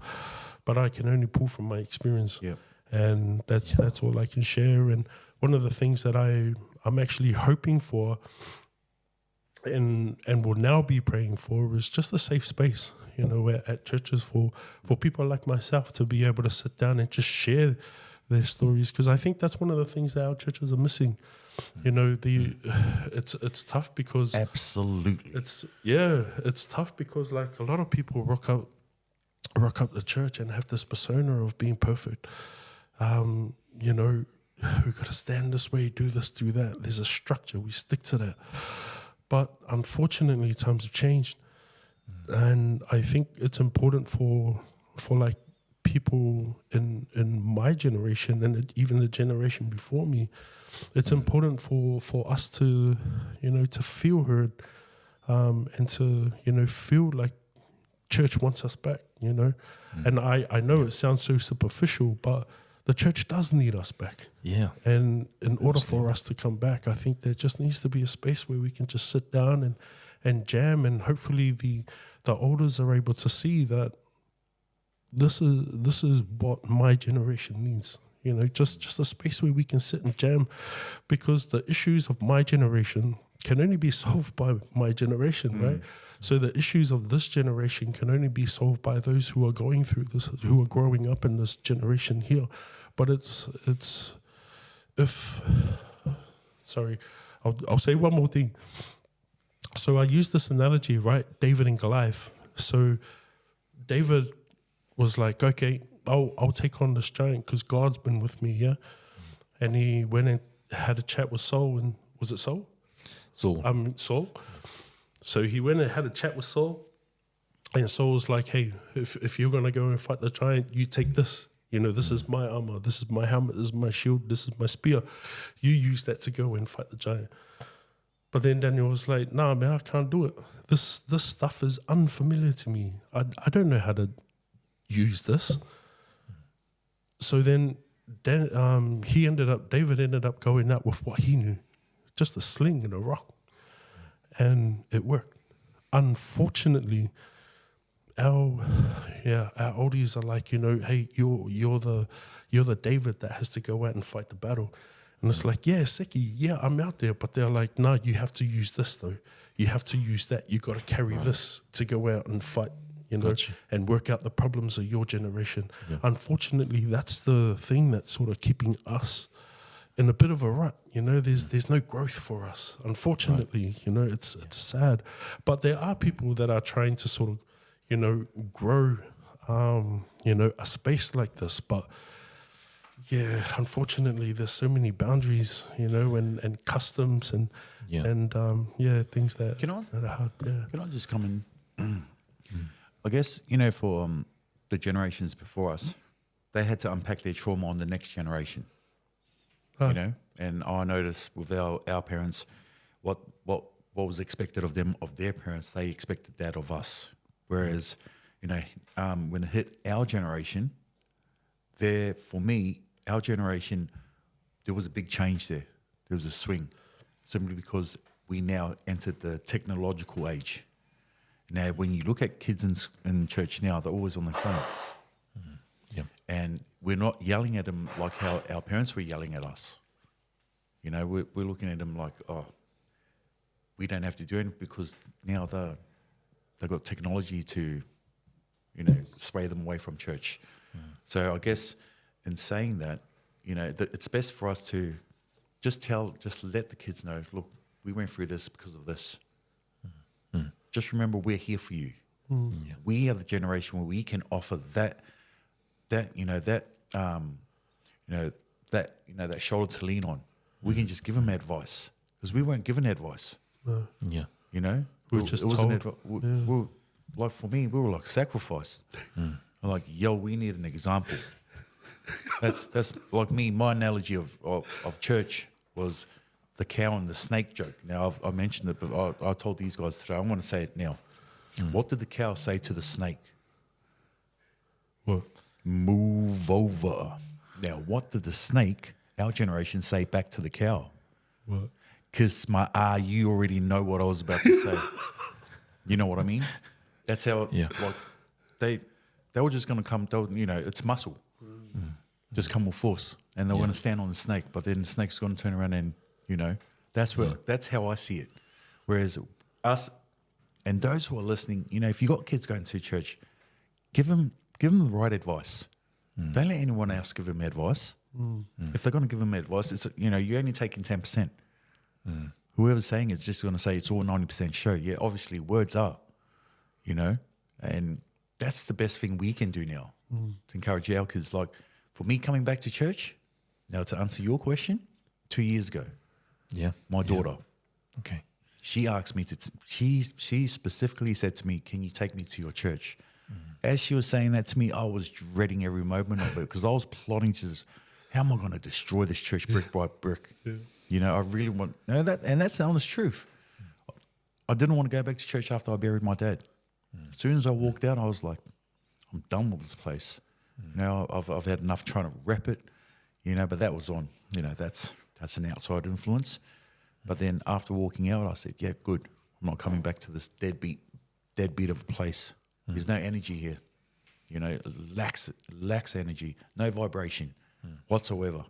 but I can only pull from my experience. Yep. And that's all I can share. And one of the things that I'm actually hoping for and will now be praying for is just a safe space, at churches for people like myself to be able to sit down and just share their stories. Because I think that's one of the things that our churches are missing. It's tough because absolutely it's tough because like a lot of people rock up the church and have this persona of being perfect. We've got to stand this way, do this, do that. There's a structure. We stick to that. But unfortunately, times have changed. And I think it's important for like people in my generation and even the generation before me, it's important for us to, to feel heard and to, feel like church wants us back, And I know it sounds so superficial, but the church does need us back. Yeah. And in order for us to come back, I think there just needs to be a space where we can just sit down and jam, and hopefully the elders are able to see that this is what my generation needs. Just a space where we can sit and jam, because the issues of my generation can only be solved by my generation, right? So the issues of this generation can only be solved by those who are going through this, who are growing up in this generation here. But I'll say one more thing. So I use this analogy, right? David and Goliath. So David was like, okay, I'll take on this giant because God's been with me, yeah? And he went and had a chat with Saul, and was it Saul? Saul. Saul. So he went and had a chat with Saul, and Saul was like, hey, if you're going to go and fight the giant, you take this. This is my armor, this is my helmet, this is my shield, this is my spear. You use that to go and fight the giant. But then Daniel was like, nah, man, I can't do it. This stuff is unfamiliar to me. I don't know how to use this. So then David ended up going out with what he knew, just a sling and a rock. And it worked. Unfortunately, our oldies are like, hey, you're the David that has to go out and fight the battle. And it's like, yeah, Seki, yeah, I'm out there. But they're like, no, you have to use this, though. You have to use that. You got to carry this to go out and fight, Gotcha. and work out the problems of your generation. Yeah. Unfortunately, that's the thing that's sort of keeping us in a bit of a rut. There's no growth for us. Unfortunately, it's sad. But there are people that are trying to sort of, grow, a space like this. But yeah, unfortunately, there's so many boundaries, and customs and things that are hard. Yeah. Can I just come in? I guess, for the generations before us, they had to unpack their trauma on the next generation. And I noticed with our parents, what was expected of them, of their parents, they expected that of us. Whereas, when it hit our generation, for me, our generation, there was a big change there. There was a swing, simply because we now entered the technological age. Now, when you look at kids in church now, they're always on their phone. Yeah. And we're not yelling at them like how our parents were yelling at us. We're looking at them like, oh, we don't have to do anything because now they've got technology to, sway them away from church. So I guess in saying that, it's best for us to just let the kids know, look, we went through this because of this. Just remember, we're here for you. Yeah. We are the generation where we can offer that shoulder to lean on. We can just give them advice because we weren't given advice. Yeah. You know, We were just it wasn't told. we were, like for me, we were like sacrificed. Like, yo, we need an example. That's like me. My analogy of church was the cow and the snake joke. Now I mentioned it, but I told these guys today. I want to say it now. What did the cow say to the snake? What? Move over. Now, what did the snake, our generation, say back to the cow? What? Because you already know what I was about to say. You know what I mean? That's how, Yeah. like, they were just going to come, it's muscle. Just come with force. And they were going to stand on the snake, but then the snake's going to turn around and, that's how I see it. Whereas us and those who are listening, if you got kids going to church, give them the right advice. Don't let anyone else give them advice. If they're going to give them advice, it's you're only taking 10%. Whoever's saying it's just going to say it's all 90% show. Yeah, obviously words are, and that's the best thing we can do now to encourage our kids. Like for me coming back to church, now to answer your question, 2 years ago, Yeah. my daughter, Okay. she asked me she specifically said to me, can you take me to your church? As she was saying that to me, I was dreading every moment of it because I was plotting to just, how am I going to destroy this church brick by brick? I really want, and that's the honest truth. I didn't want to go back to church after I buried my dad. As soon as I walked out, I was like, I'm done with this place. Now I've had enough trying to rep it, but that was on, that's an outside influence. But then after walking out, I said, yeah, good. I'm not coming back to this deadbeat of a place. There's no energy here. Lacks energy, no vibration whatsoever.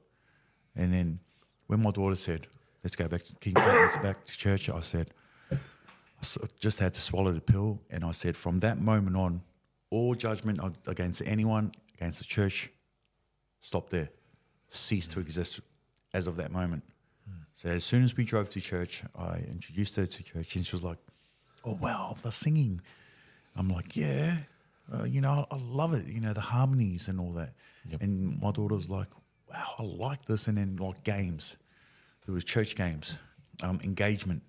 And then when my daughter said, let's go back, can you take us back to church? I said, just had to swallow the pill. And I said, from that moment on, all judgment against anyone, against the church, stop there. Cease to exist as of that moment. So as soon as we drove to church, I introduced her to church and she was like, oh, wow, the singing. I'm like, yeah, I love it, the harmonies and all that. Yep. And my daughter was like, wow, I like this. And then like games, there was church games, engagement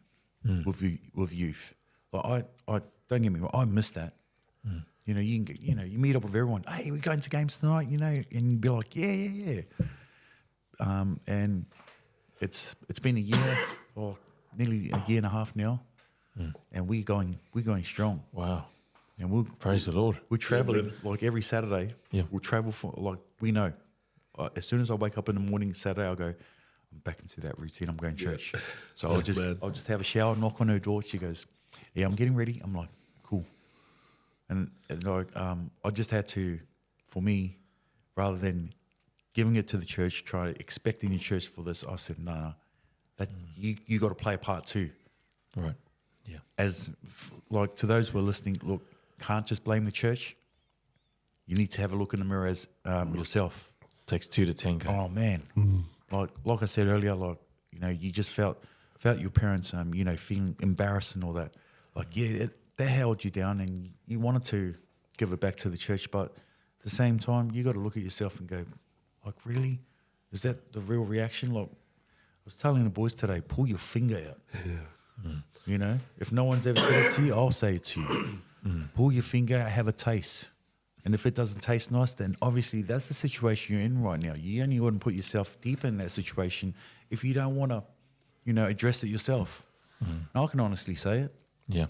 with youth. Like I don't get me wrong, I miss that. You can get, you meet up with everyone. Hey, we're going to games tonight, and you'd be like, yeah. And it's been a year or nearly a year and a half now, and we're going strong. Wow. And we'll Praise the Lord. We're traveling like every Saturday. Yeah. We'll travel for like we know. As soon as I wake up in the morning Saturday, I'll go. I'm back into that routine. I'm going to church. So I'll just have a shower, knock on her door. She goes, yeah, I'm getting ready. I'm like, cool. And like I just had to, for me, rather than giving it to the church, expecting the church for this, I said, no, that you got to play a part too. Right. Yeah. As like to those who are listening, look, can't just blame the church. You need to have a look in the mirror as yourself. Takes 2 to tango. Oh man, like I said earlier, you just felt your parents, feeling embarrassed and all that. Like they held you down, and you wanted to give it back to the church, but at the same time, you got to look at yourself and go, like, really, is that the real reaction? Like I was telling the boys today, pull your finger out. If no one's ever said it to you, I'll say it to you. Pull your finger out, have a taste. And if it doesn't taste nice, then obviously that's the situation you're in right now. You only wouldn't put yourself deeper in that situation if you don't want to, address it yourself. And I can honestly say it. Yeah.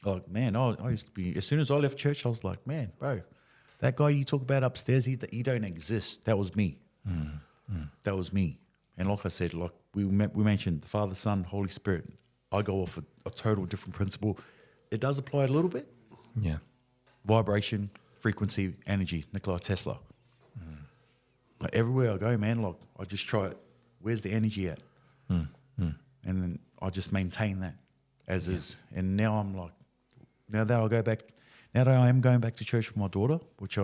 Like, man, I used to be, as soon as I left church, I was like, man, bro, that guy you talk about upstairs, he don't exist. That was me. That was me. And like I said, like we mentioned, the Father, Son, Holy Spirit, I go off a total different principle. It does apply a little bit. Yeah. Vibration, frequency, energy, Nikola Tesla. Like everywhere I go, man, like I just try it. Where's the energy at? And then I just maintain that as is. And now I'm like, now that I am going back to church with my daughter, which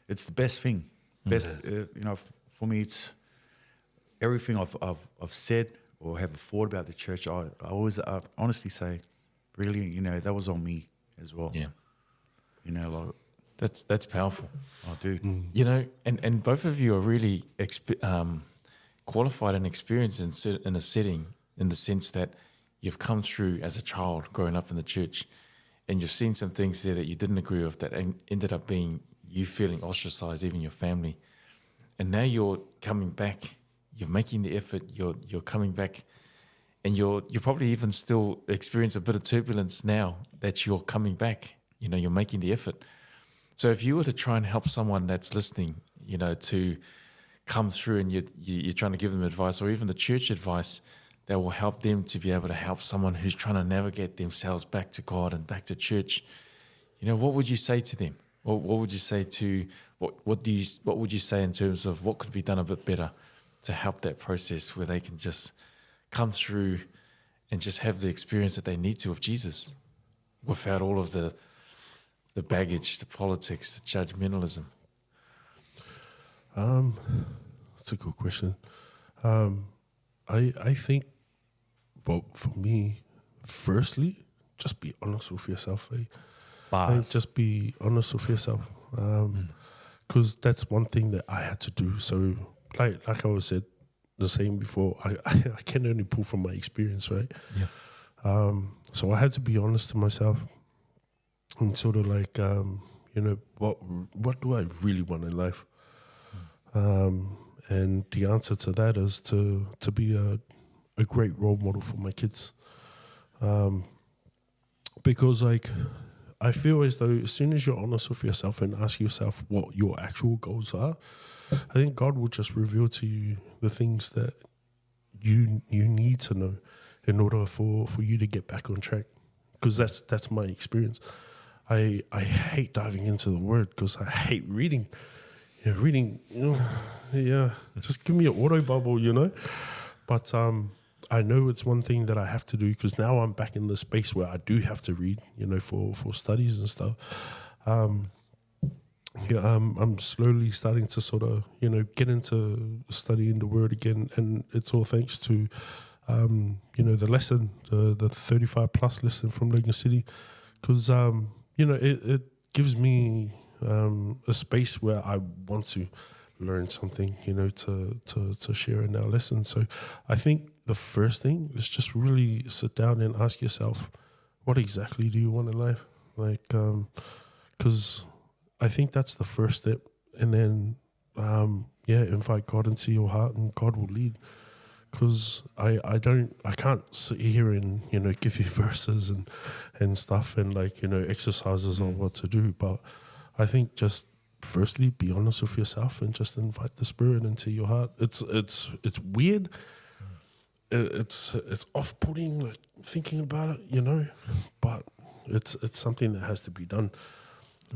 it's the best thing. For me, it's everything I've said or have a thought about the church, I always honestly say, really, you know, that was on me as well. Yeah. You know, like, That's powerful. oh, dude. You know, and both of you are really qualified and experienced in a setting, in the sense that you've come through as a child growing up in the church, and you've seen some things there that you didn't agree with that ended up being you feeling ostracized, even your family. And now you're coming back, you're making the effort, you're coming back, and you probably even still experience a bit of turbulence now that you're coming back. You know, you're making the effort. So if you were to try and help someone that's listening, you know, to come through, and you're trying to give them advice, or even the church advice that will help them to be able to help someone who's trying to navigate themselves back to God and back to church, you know, what would you say to them? What would you say to what would you say in terms of what could be done a bit better to help that process where they can just come through and just have the experience that they need to of Jesus without all of the baggage, the politics, the judgmentalism? That's a good question. I think, well, for me, firstly, just be honest with yourself. Just be honest with yourself, because that's one thing that I had to do. So, like I was said, the same before, I can only pull from my experience, right? Yeah. So I had to be honest to myself, and sort of like, you know, what do I really want in life? And the answer to that is to be a great role model for my kids, because like, I feel as though as soon as you're honest with yourself and ask yourself what your actual goals are, I think God will just reveal to you the things that you need to know in order for you to get back on track. Because that's my experience. I hate diving into the Word because I hate reading. Yeah, reading, just give me an auto bubble, you know. But I know it's one thing that I have to do, because now I'm back in the space where I do have to read, you know, for studies and stuff. I'm slowly starting to sort of, you know, get into studying the Word again, and it's all thanks to, you know, the lesson, the 35 plus lesson from Leki City, because you know, it gives me a space where I want to learn something, you know, to share in our lesson. So I think the first thing is just really sit down and ask yourself, what exactly do you want in life? Like, because I think that's the first step. And then, invite God into your heart, and God will lead. Because I can't sit here and, you know, give you verses and stuff and, like, you know, exercises on what to do. But I think just firstly, be honest with yourself and just invite the Spirit into your heart. It's weird. It's off-putting, like, thinking about it, you know, but it's something that has to be done.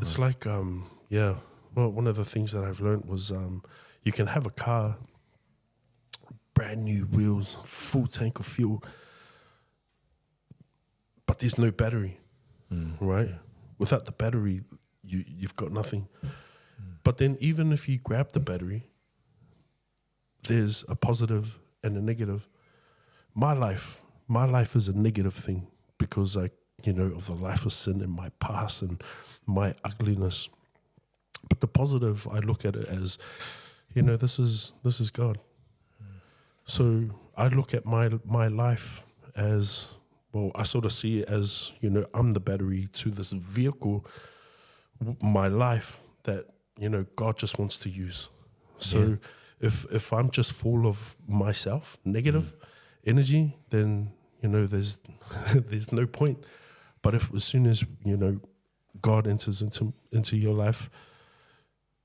It's like, well, one of the things that I've learned was you can have a car, brand new wheels, full tank of fuel, but there's no battery, right? Without the battery, you've got nothing. But then even if you grab the battery, there's a positive and a negative. My life is a negative thing because, like, you know, of the life of sin in my past and my ugliness. But the positive, I look at it as, you know, this is God. So I look at my life as, well, I sort of see it as, you know, I'm the battery to this vehicle, my life, that, you know, God just wants to use. So if I'm just full of myself, negative energy, then, you know, there's no point. But if as soon as, you know, God enters into your life,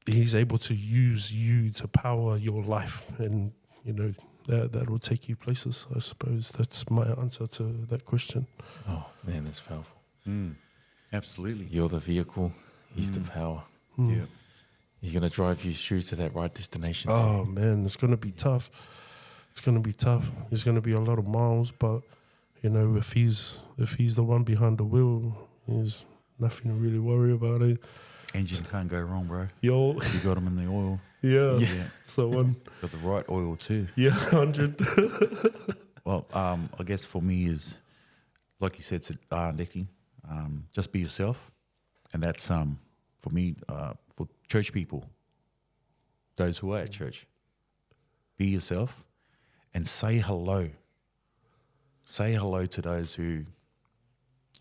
He's able to use you to power your life, and, you know, that will take you places. I suppose that's my answer to that question. Oh man, that's powerful. Absolutely. You're the vehicle, He's the power. Yeah. He's going to drive you through to that right destination. Oh man, it's going to be tough. It's going to be tough. There's going to be a lot of miles, but, you know, if he's the one behind the wheel, there's nothing to really worry about it. Engine can't go wrong, bro. Yo, You got them in the oil. yeah. Yeah. So Got the right oil too. yeah, 100. Well, I guess for me is, like you said, Leki, just be yourself. And that's, for me, for church people, those who are at church, be yourself and say hello. Say hello to those who,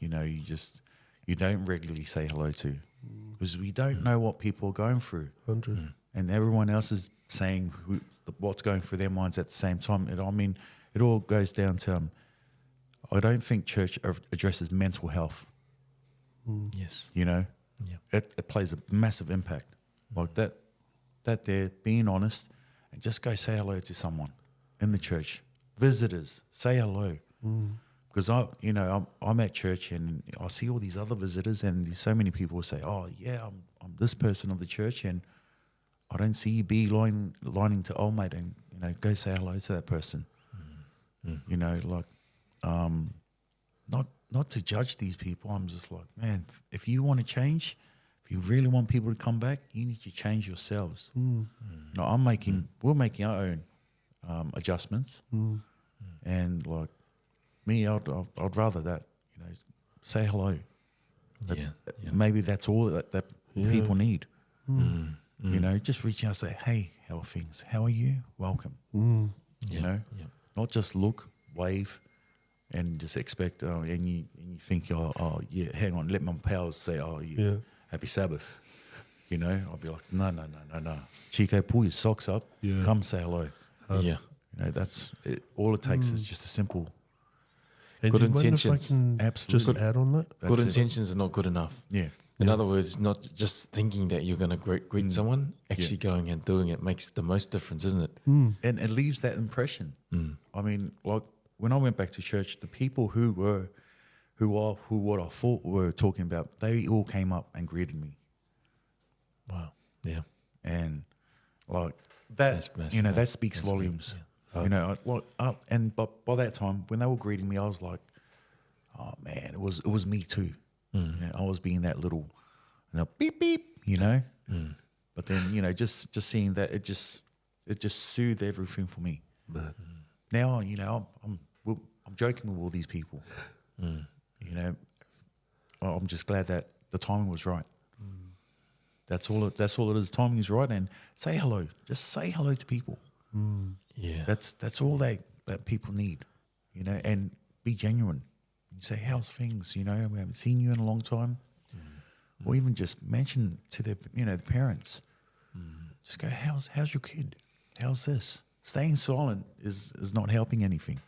you know, you don't regularly say hello to. Because we don't know what people are going through. 100. And everyone else is saying what's going through their minds at the same time. And I mean, it all goes down to, I don't think church addresses mental health. Yes. You know, Yeah. it plays a massive impact. Like that they're being honest and just go say hello to someone in the church. Visitors, say hello. Because I'm at church and I see all these other visitors and there's so many people who say, oh yeah, I'm this person of the church and I don't see you lining to old mate and, you know, go say hello to that person. You know, like, not to judge these people. I'm just like, man, if you want to change, if you really want people to come back, you need to change yourselves. You know, we're making our own adjustments, and like me, I'd rather that, you know, say hello. Yeah. Maybe that's all that people need. Mm. You know, just reach out and say, hey, how are things? How are you? Welcome. You know, not just look, wave, and just expect, and you think, oh yeah, hang on, let my pals say, oh yeah, happy Sabbath. You know, I'll be like, no. Chico, pull your socks up, come say hello. Yeah. You know, that's it. All it takes is just a simple. And Good do you mind if intentions. I can Absolutely. just add on that? Good That's it. intentions are not good enough. Yeah. In other words, not just thinking that you're going to greet someone, actually going and doing it makes the most difference, isn't it? And it leaves that impression. I mean, like when I went back to church, the people who what I thought were talking about, they all came up and greeted me. Wow. Yeah. And like that, That's massive, you know, mate. that speaks That's volumes. big, You know, but by that time, when they were greeting me, I was like, oh man, it was me too. You know, I was being that little, you know, beep beep, you know. But then, you know, just seeing that, it just soothed everything for me. But now, you know, I'm joking with all these people. You know, I'm just glad that the timing was right. That's all it is. Timing is right, and say hello. Just say hello to people. Yeah. That's all that people need, you know, and be genuine. You say, how's things? You know, we haven't seen you in a long time. Or even just mention to the parents. Just go, how's your kid? How's this? Staying silent is not helping anything.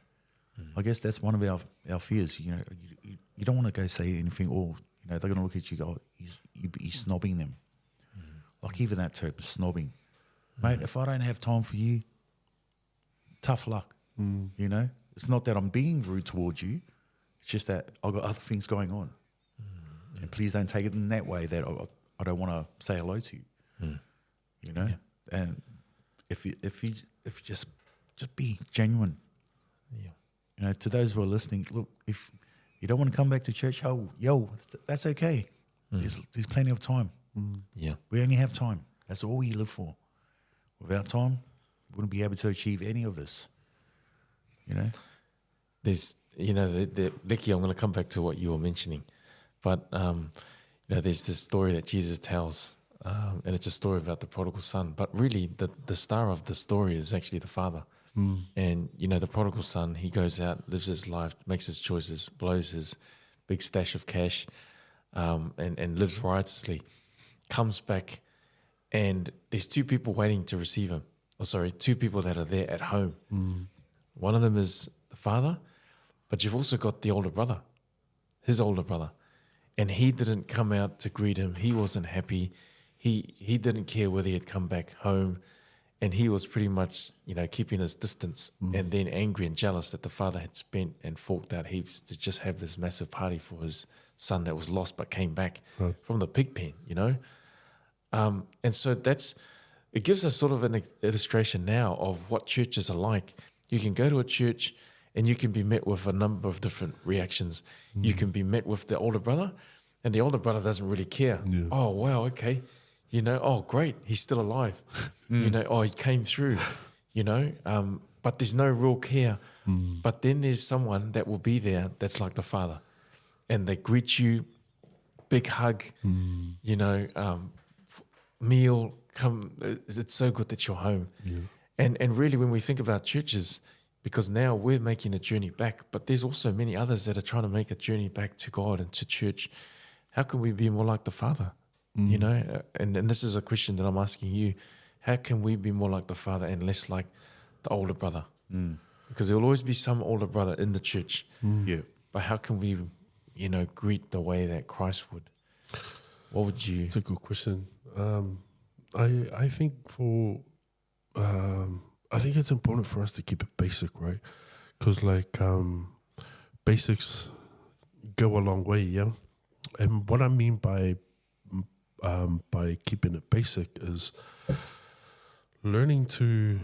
I guess that's one of our fears. You know, you don't want to go say anything, or you know, they're going to look at you and go, you're snobbing them. Like even that term, snobbing. Mate, if I don't have time for you, tough luck. You know, it's not that I'm being rude towards you. It's just that I've got other things going on. And please don't take it in that way that I don't want to say hello to you. You know? And if you just be genuine. Yeah. You know, to those who are listening, look, if you don't want to come back to church, that's okay. There's plenty of time. Yeah. We only have time. That's all we live for. Without time, we wouldn't be able to achieve any of this. You know? There's, you know, Leki, I'm going to come back to what you were mentioning, but you know, there's this story that Jesus tells, and it's a story about the prodigal son. But really, the star of the story is actually the father. And you know, the prodigal son, he goes out, lives his life, makes his choices, blows his big stash of cash, and lives riotously. Comes back, and there's two people waiting to receive him. Two people that are there at home. One of them is the father, but you've also got the older brother, his older brother. And he didn't come out to greet him. He wasn't happy. He didn't care whether he had come back home. And he was pretty much, you know, keeping his distance and then angry and jealous that the father had spent and forked out heaps to just have this massive party for his son that was lost but came back from the pig pen, you know. And so it gives us sort of an illustration now of what churches are like. You can go to a church and you can be met with a number of different reactions. You can be met with the older brother, and the older brother doesn't really care. Oh, wow, okay. You know, oh, great, he's still alive. You know, oh, he came through, you know. but there's no real care. But then there's someone that will be there that's like the father, and they greet you, big hug, you know, meal, come, it's so good that you're home. And really when we think about churches, because now we're making a journey back, but there's also many others that are trying to make a journey back to God and to church. How can we be more like the Father? You know, and this is a question that I'm asking you. How can we be more like the Father and less like the older brother? Because there will always be some older brother in the church. Yeah. But how can we, you know, greet the way that Christ would? What would you... It's a good question. I think I think it's important for us to keep it basic, right? Because basics go a long way, yeah. And what I mean by keeping it basic is learning to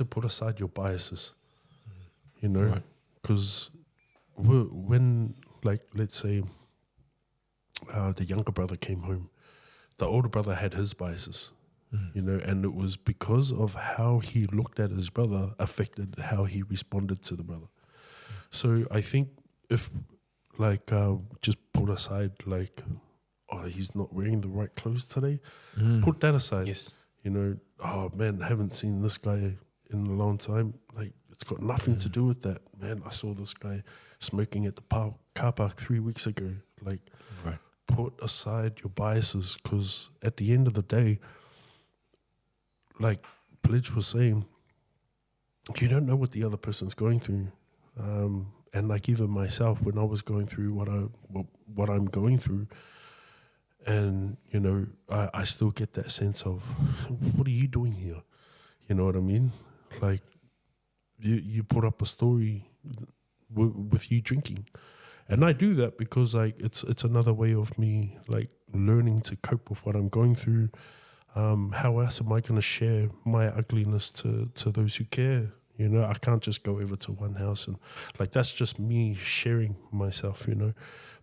put aside your biases, you know, because when, like, let's say the younger brother came home, the older brother had his biases, you know, and it was because of how he looked at his brother affected how he responded to the brother. So I think if, like, just put aside, like, oh, he's not wearing the right clothes today, put that aside. Yes. You know, oh man, I haven't seen this guy in a long time. Like, it's got nothing to do with that. Man, I saw this guy smoking at the car park 3 weeks ago. Like, put aside your biases, because at the end of the day, like Pledge was saying, you don't know what the other person's going through. And like even myself, when I was going through what I'm going through, and, you know, I still get that sense of, what are you doing here? You know what I mean? Like, you put up a story with you drinking. And I do that because, like, it's another way of me, like, learning to cope with what I'm going through. How else am I going to share my ugliness to those who care? You know, I can't just go over to one house and, like, that's just me sharing myself, you know.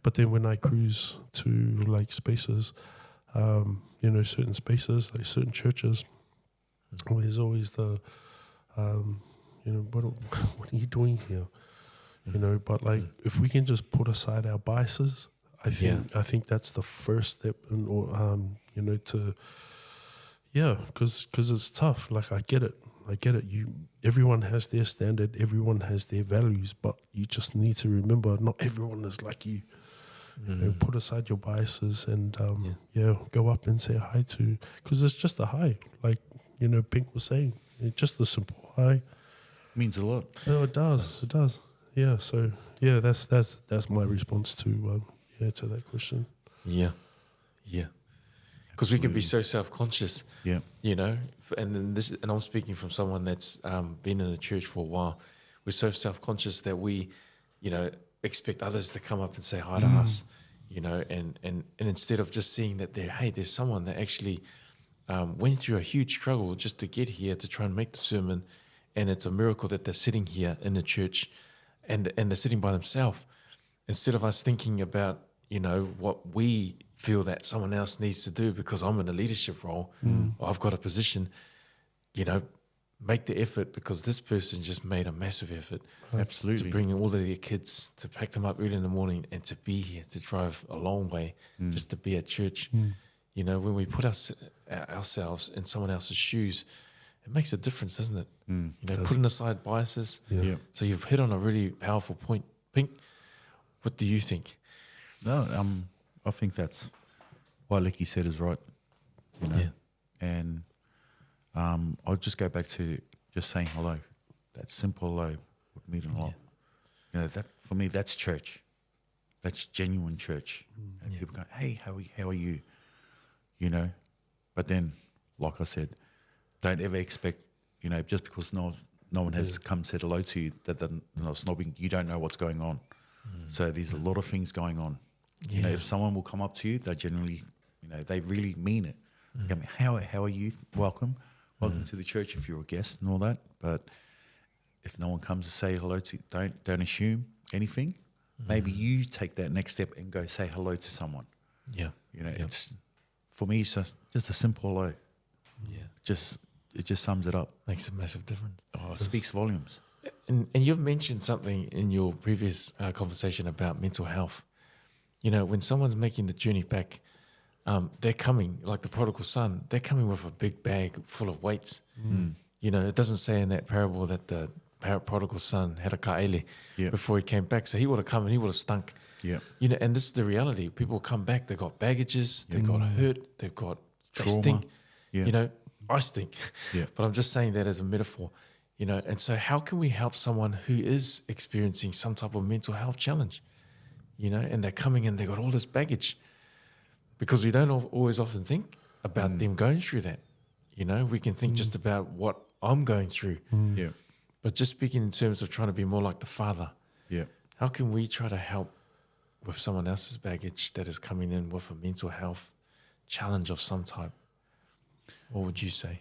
But then when I cruise to, like, spaces, you know, certain spaces, like certain churches, there's always the, you know, what are you doing here? You know, but, like, if we can just put aside our biases, I think that's the first step, in, you know, to, because it's tough. Like, I get it. Everyone has their standard, everyone has their values, but you just need to remember, not everyone is like you. You know, put aside your biases and go up and say hi to, because it's just a hi, like, you know, Pink was saying, it's just a simple hi Means a lot. Oh, it does. Yeah. So that's my response to to that question. Yeah. Because we can be so self-conscious. Yeah. You know, and I'm speaking from someone that's been in the church for a while. We're so self-conscious that we, you know, expect others to come up and say hi to us, you know, and instead of just seeing that there's someone that actually went through a huge struggle just to get here to try and make the sermon, and it's a miracle that they're sitting here in the church and they're sitting by themselves. Instead of us thinking about, you know, what we feel that someone else needs to do because I'm in a leadership role or I've got a position, you know, make the effort because this person just made a massive effort. Absolutely. To bring all of their kids, to pack them up early in the morning and to be here, to drive a long way just to be at church. You know, when we put ourselves in someone else's shoes, it makes a difference, doesn't it? You know, putting aside biases. Yeah. So you've hit on a really powerful point. Pink, what do you think? No, I think that's what Leki said is right. You know, and I'll just go back to just saying hello. That simple hello would mean a lot. You know, that for me, that's church. That's genuine church. And people go, "Hey, how are you?" You know, but then, like I said, don't ever expect, you know, just because no one has come said hello to you, that they're not snobbing. You don't know what's going on. So there's a lot of things going on. You know, if someone will come up to you, they generally, you know, they really mean it. They go, how are you? Welcome to the church if you're a guest and all that. But if no one comes to say hello to you, don't assume anything. Maybe you take that next step and go say hello to someone. You know, it's for me, it's just a simple hello. Just it just sums it up. Makes a massive difference. Oh, it speaks volumes. And you've mentioned something in your previous conversation about mental health. You know, when someone's making the journey back, they're coming, like the prodigal son, they're coming with a big bag full of weights. You know, it doesn't say in that parable that the prodigal son had a ka'ele before he came back. So he would have come and he would have stunk. Yeah. You know, and this is the reality. People come back, they've got baggages, they've got hurt, they Trauma. stink. Yeah. You know, I stink. Yeah. But I'm just saying that as a metaphor. You know, and so how can we help someone who is experiencing some type of mental health challenge? You know, and they're coming in, they've got all this baggage. Because we don't always often think about them going through that. You know, we can think just about what I'm going through. Yeah. But just speaking in terms of trying to be more like the Father, Yeah. how can we try to help with someone else's baggage that is coming in with a mental health challenge of some type? What would you say?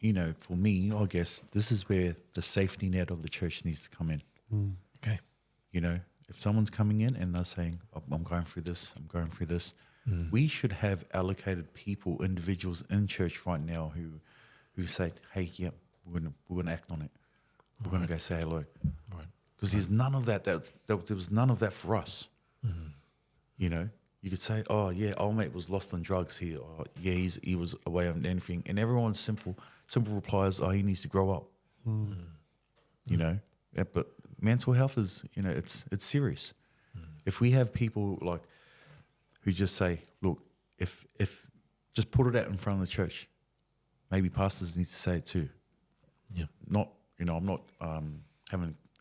You know, for me, I guess this is where the safety net of the church needs to come in. Okay. You know, if someone's coming in and they're saying, I'm going through this, we should have allocated people, individuals in church right now who say, hey, yeah, we're gonna act on it. We're gonna go say hello. Right. Because there's none of that. There was none of that for us. You know, you could say, oh yeah, old mate was lost on drugs here. Oh yeah, he was away on anything, and everyone's simple reply is, oh, he needs to grow up. You know, yeah, but mental health is, you know, it's serious. If we have people like who just say, look, if just put it out in front of the church, maybe pastors need to say it too. Yeah. Not, you know, I'm not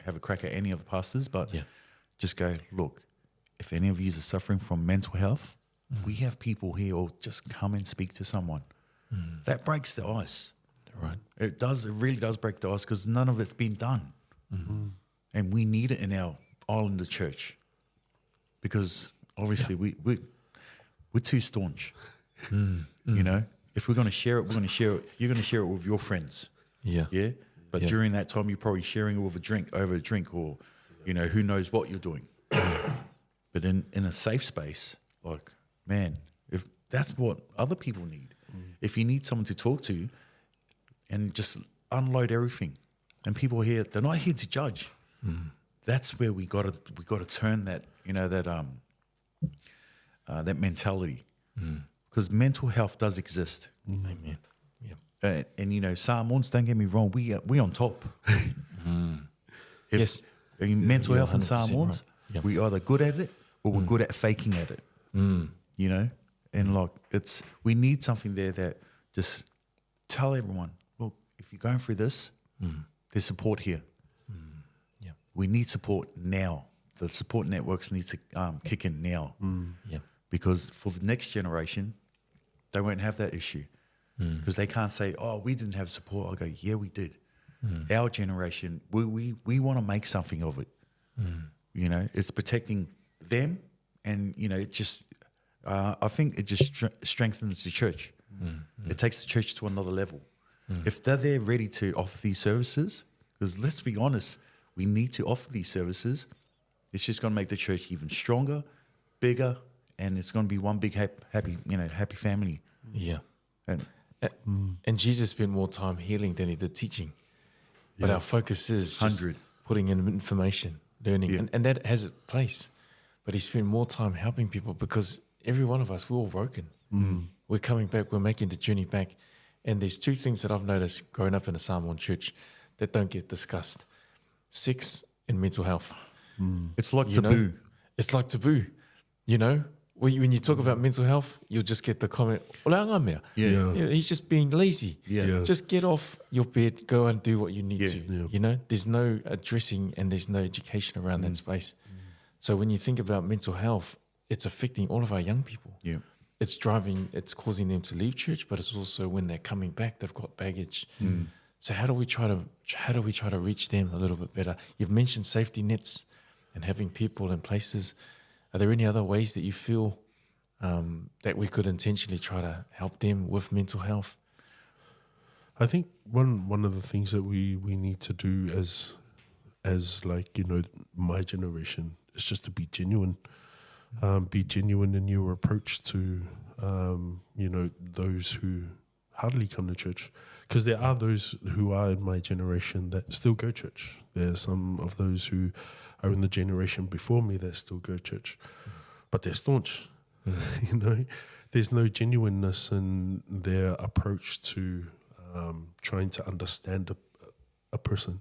have a crack at any of the pastors, but just go, look, if any of you are suffering from mental health, we have people here who'll just come and speak to someone. That breaks the ice. Right. It does. It really does break the ice because none of it's been done, and we need it in our Islander church because obviously we're too staunch. You know, if we're going to share it, we're going to share it. You're going to share it with your friends. Yeah. Yeah. But during that time, you're probably sharing it with over a drink, or you know, who knows what you're doing. But in a safe space, like, man, if that's what other people need, if you need someone to talk to and just unload everything, and people here, they're not here to judge. That's where we got to turn that, you know, that mentality, because mental health does exist. Amen. Yeah. And you know, Samoans, don't get me wrong, we on top. Yes. In mental You're health and 100% Samoans, right. Yep. we either good at it or we're good at faking at it. You know, and like we need something there that just tell everyone, look, if you're going through this, there's support here. Yeah. We need support now. The support networks need to kick in now. Yeah. Because for the next generation, they won't have that issue. Because they can't say, oh, we didn't have support. I'll go, yeah, we did. Our generation, we want to make something of it. You know, it's protecting them, and, you know, it just, I think it just strengthens the church. It takes the church to another level. If they're there ready to offer these services, because let's be honest, we need to offer these services, it's just going to make the church even stronger, bigger, and it's going to be one big happy family. Yeah. And And Jesus spent more time healing than he did teaching. But our focus is just 100. putting in information, learning, and that has its place. But he spent more time helping people because every one of us, we're all broken. We're coming back, we're making the journey back. And there's two things that I've noticed growing up in a Samoan church that don't get discussed: sex and mental health. it's like You know? taboo. It's like taboo, you know? When you talk about mental health, you'll just get the comment, "Ola ngā mea." Yeah. He's just being lazy. Yeah. Just get off your bed, go and do what you need to. Yeah. You know, there's no addressing and there's no education around that space. So when you think about mental health, it's affecting all of our young people. Yeah. It's causing them to leave church, but it's also when they're coming back, they've got baggage. So how do we try to reach them a little bit better? You've mentioned safety nets and having people in places. Are there any other ways that you feel that we could intentionally try to help them with mental health? I think one of the things that we need to do as like, you know, my generation is just to be genuine. Be genuine in your approach to you know, those who hardly come to church. because there are those who are in my generation that still go church. There are some of those who are in the generation before me that still go church, but they're staunch. You know, there's no genuineness in their approach to trying to understand a person.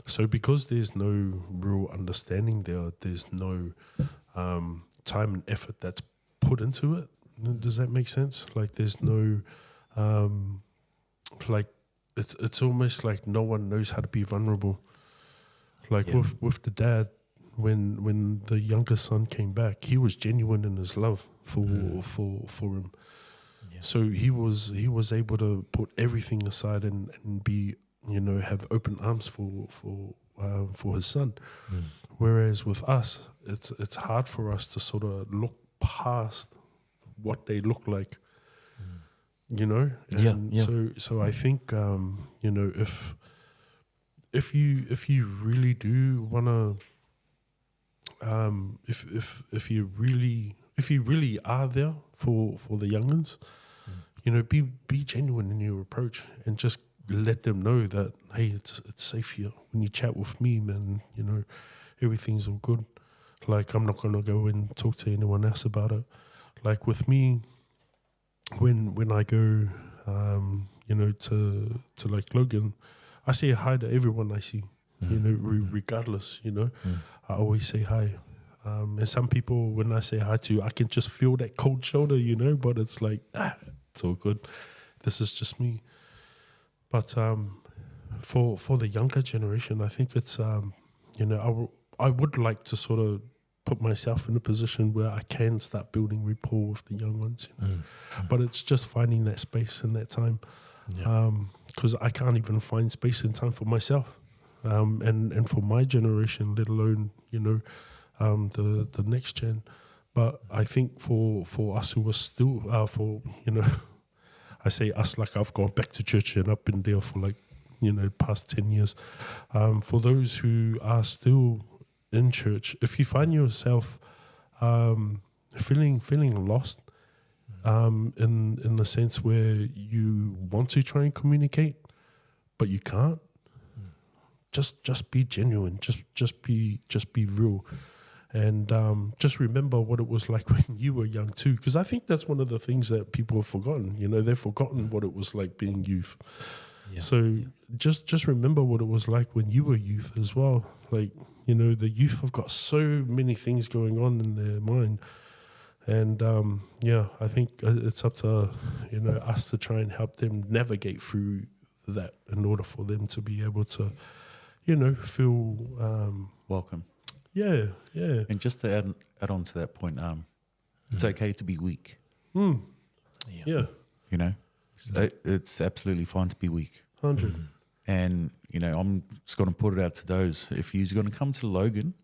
So because there's no real understanding there's no time and effort that's put into it. Does that make sense? Like there's no, like it's almost like no one knows how to be vulnerable. Like with the dad, when the younger son came back, he was genuine in his love for him. Yeah. So he was able to put everything aside and be, you know, have open arms for his son. Whereas with us, it's hard for us to sort of look past what they look like. You know? And so I think you know, if you really do wanna if you really are there for the young'uns, you know, be genuine in your approach and just let them know that, hey, it's safe here. When you chat with me, man, you know, everything's all good. Like, I'm not gonna go and talk to anyone else about it. Like with me, when I go, you know, to like Logan, I say hi to everyone I see. You know, regardless. You know, I always say hi. And some people, when I say hi to, I can just feel that cold shoulder. You know, but it's like, it's all good. This is just me. But for the younger generation, I think it's you know, I would like to sort of put myself in a position where I can start building rapport with the young ones, you know. But it's just finding that space and that time, because I can't even find space and time for myself, and for my generation, let alone, you know, the next gen. But I think for us who are still for, you know, I say us like I've gone back to church and I've been there for like, you know, past 10 years. For those who are still in church, if you find yourself feeling lost, in the sense where you want to try and communicate, but you can't, just be genuine, just be real, and just remember what it was like when you were young too. Because I think that's one of the things that people have forgotten. You know, they've forgotten what it was like being youth. Yeah. So just remember what it was like when you were youth as well. Like, you know, the youth have got so many things going on in their mind. And, I think it's up to, you know, us to try and help them navigate through that in order for them to be able to, you know, feel... welcome. Yeah. And just to add on to that point, it's okay to be weak. Yeah. You know, it's absolutely fine to be weak. 100. And, you know, I'm just going to put it out to those. If you're going to come to Logan,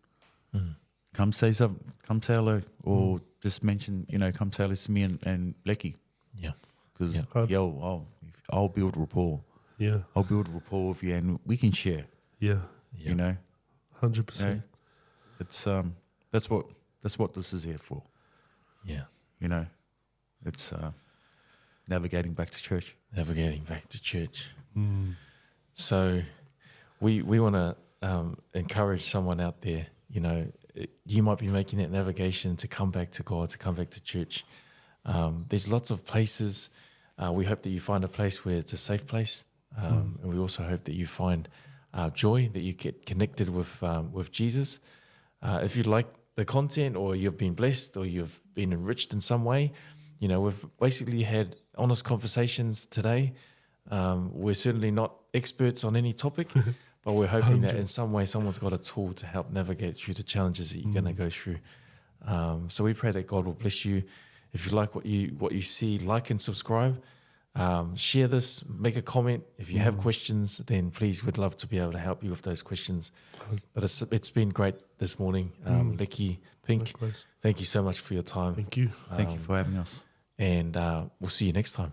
come say something, come say hello, or just mention, you know, come say hello to me and Leki. Yeah. Because, I'll build rapport. Yeah. I'll build rapport with you and we can share. Yeah. You know? 100%. You know? It's that's what this is here for. Yeah. You know? It's navigating back to church. So we want to encourage someone out there, you know, you might be making that navigation to come back to God, to come back to church. There's lots of places. We hope that you find a place where it's a safe place. And we also hope that you find joy, that you get connected with Jesus. If you like the content, or you've been blessed, or you've been enriched in some way, you know, we've basically had honest conversations today. We're certainly not experts on any topic, but we're hoping that in some way someone's got a tool to help navigate through the challenges that you're going to go through. So we pray that God will bless you. If you like what you see, like and subscribe. Share this, make a comment. If you have questions, then please, we'd love to be able to help you with those questions. But it's been great this morning. Leki, Pink, Likewise. Thank you so much for your time. Thank you. Thank you for having us. And we'll see you next time.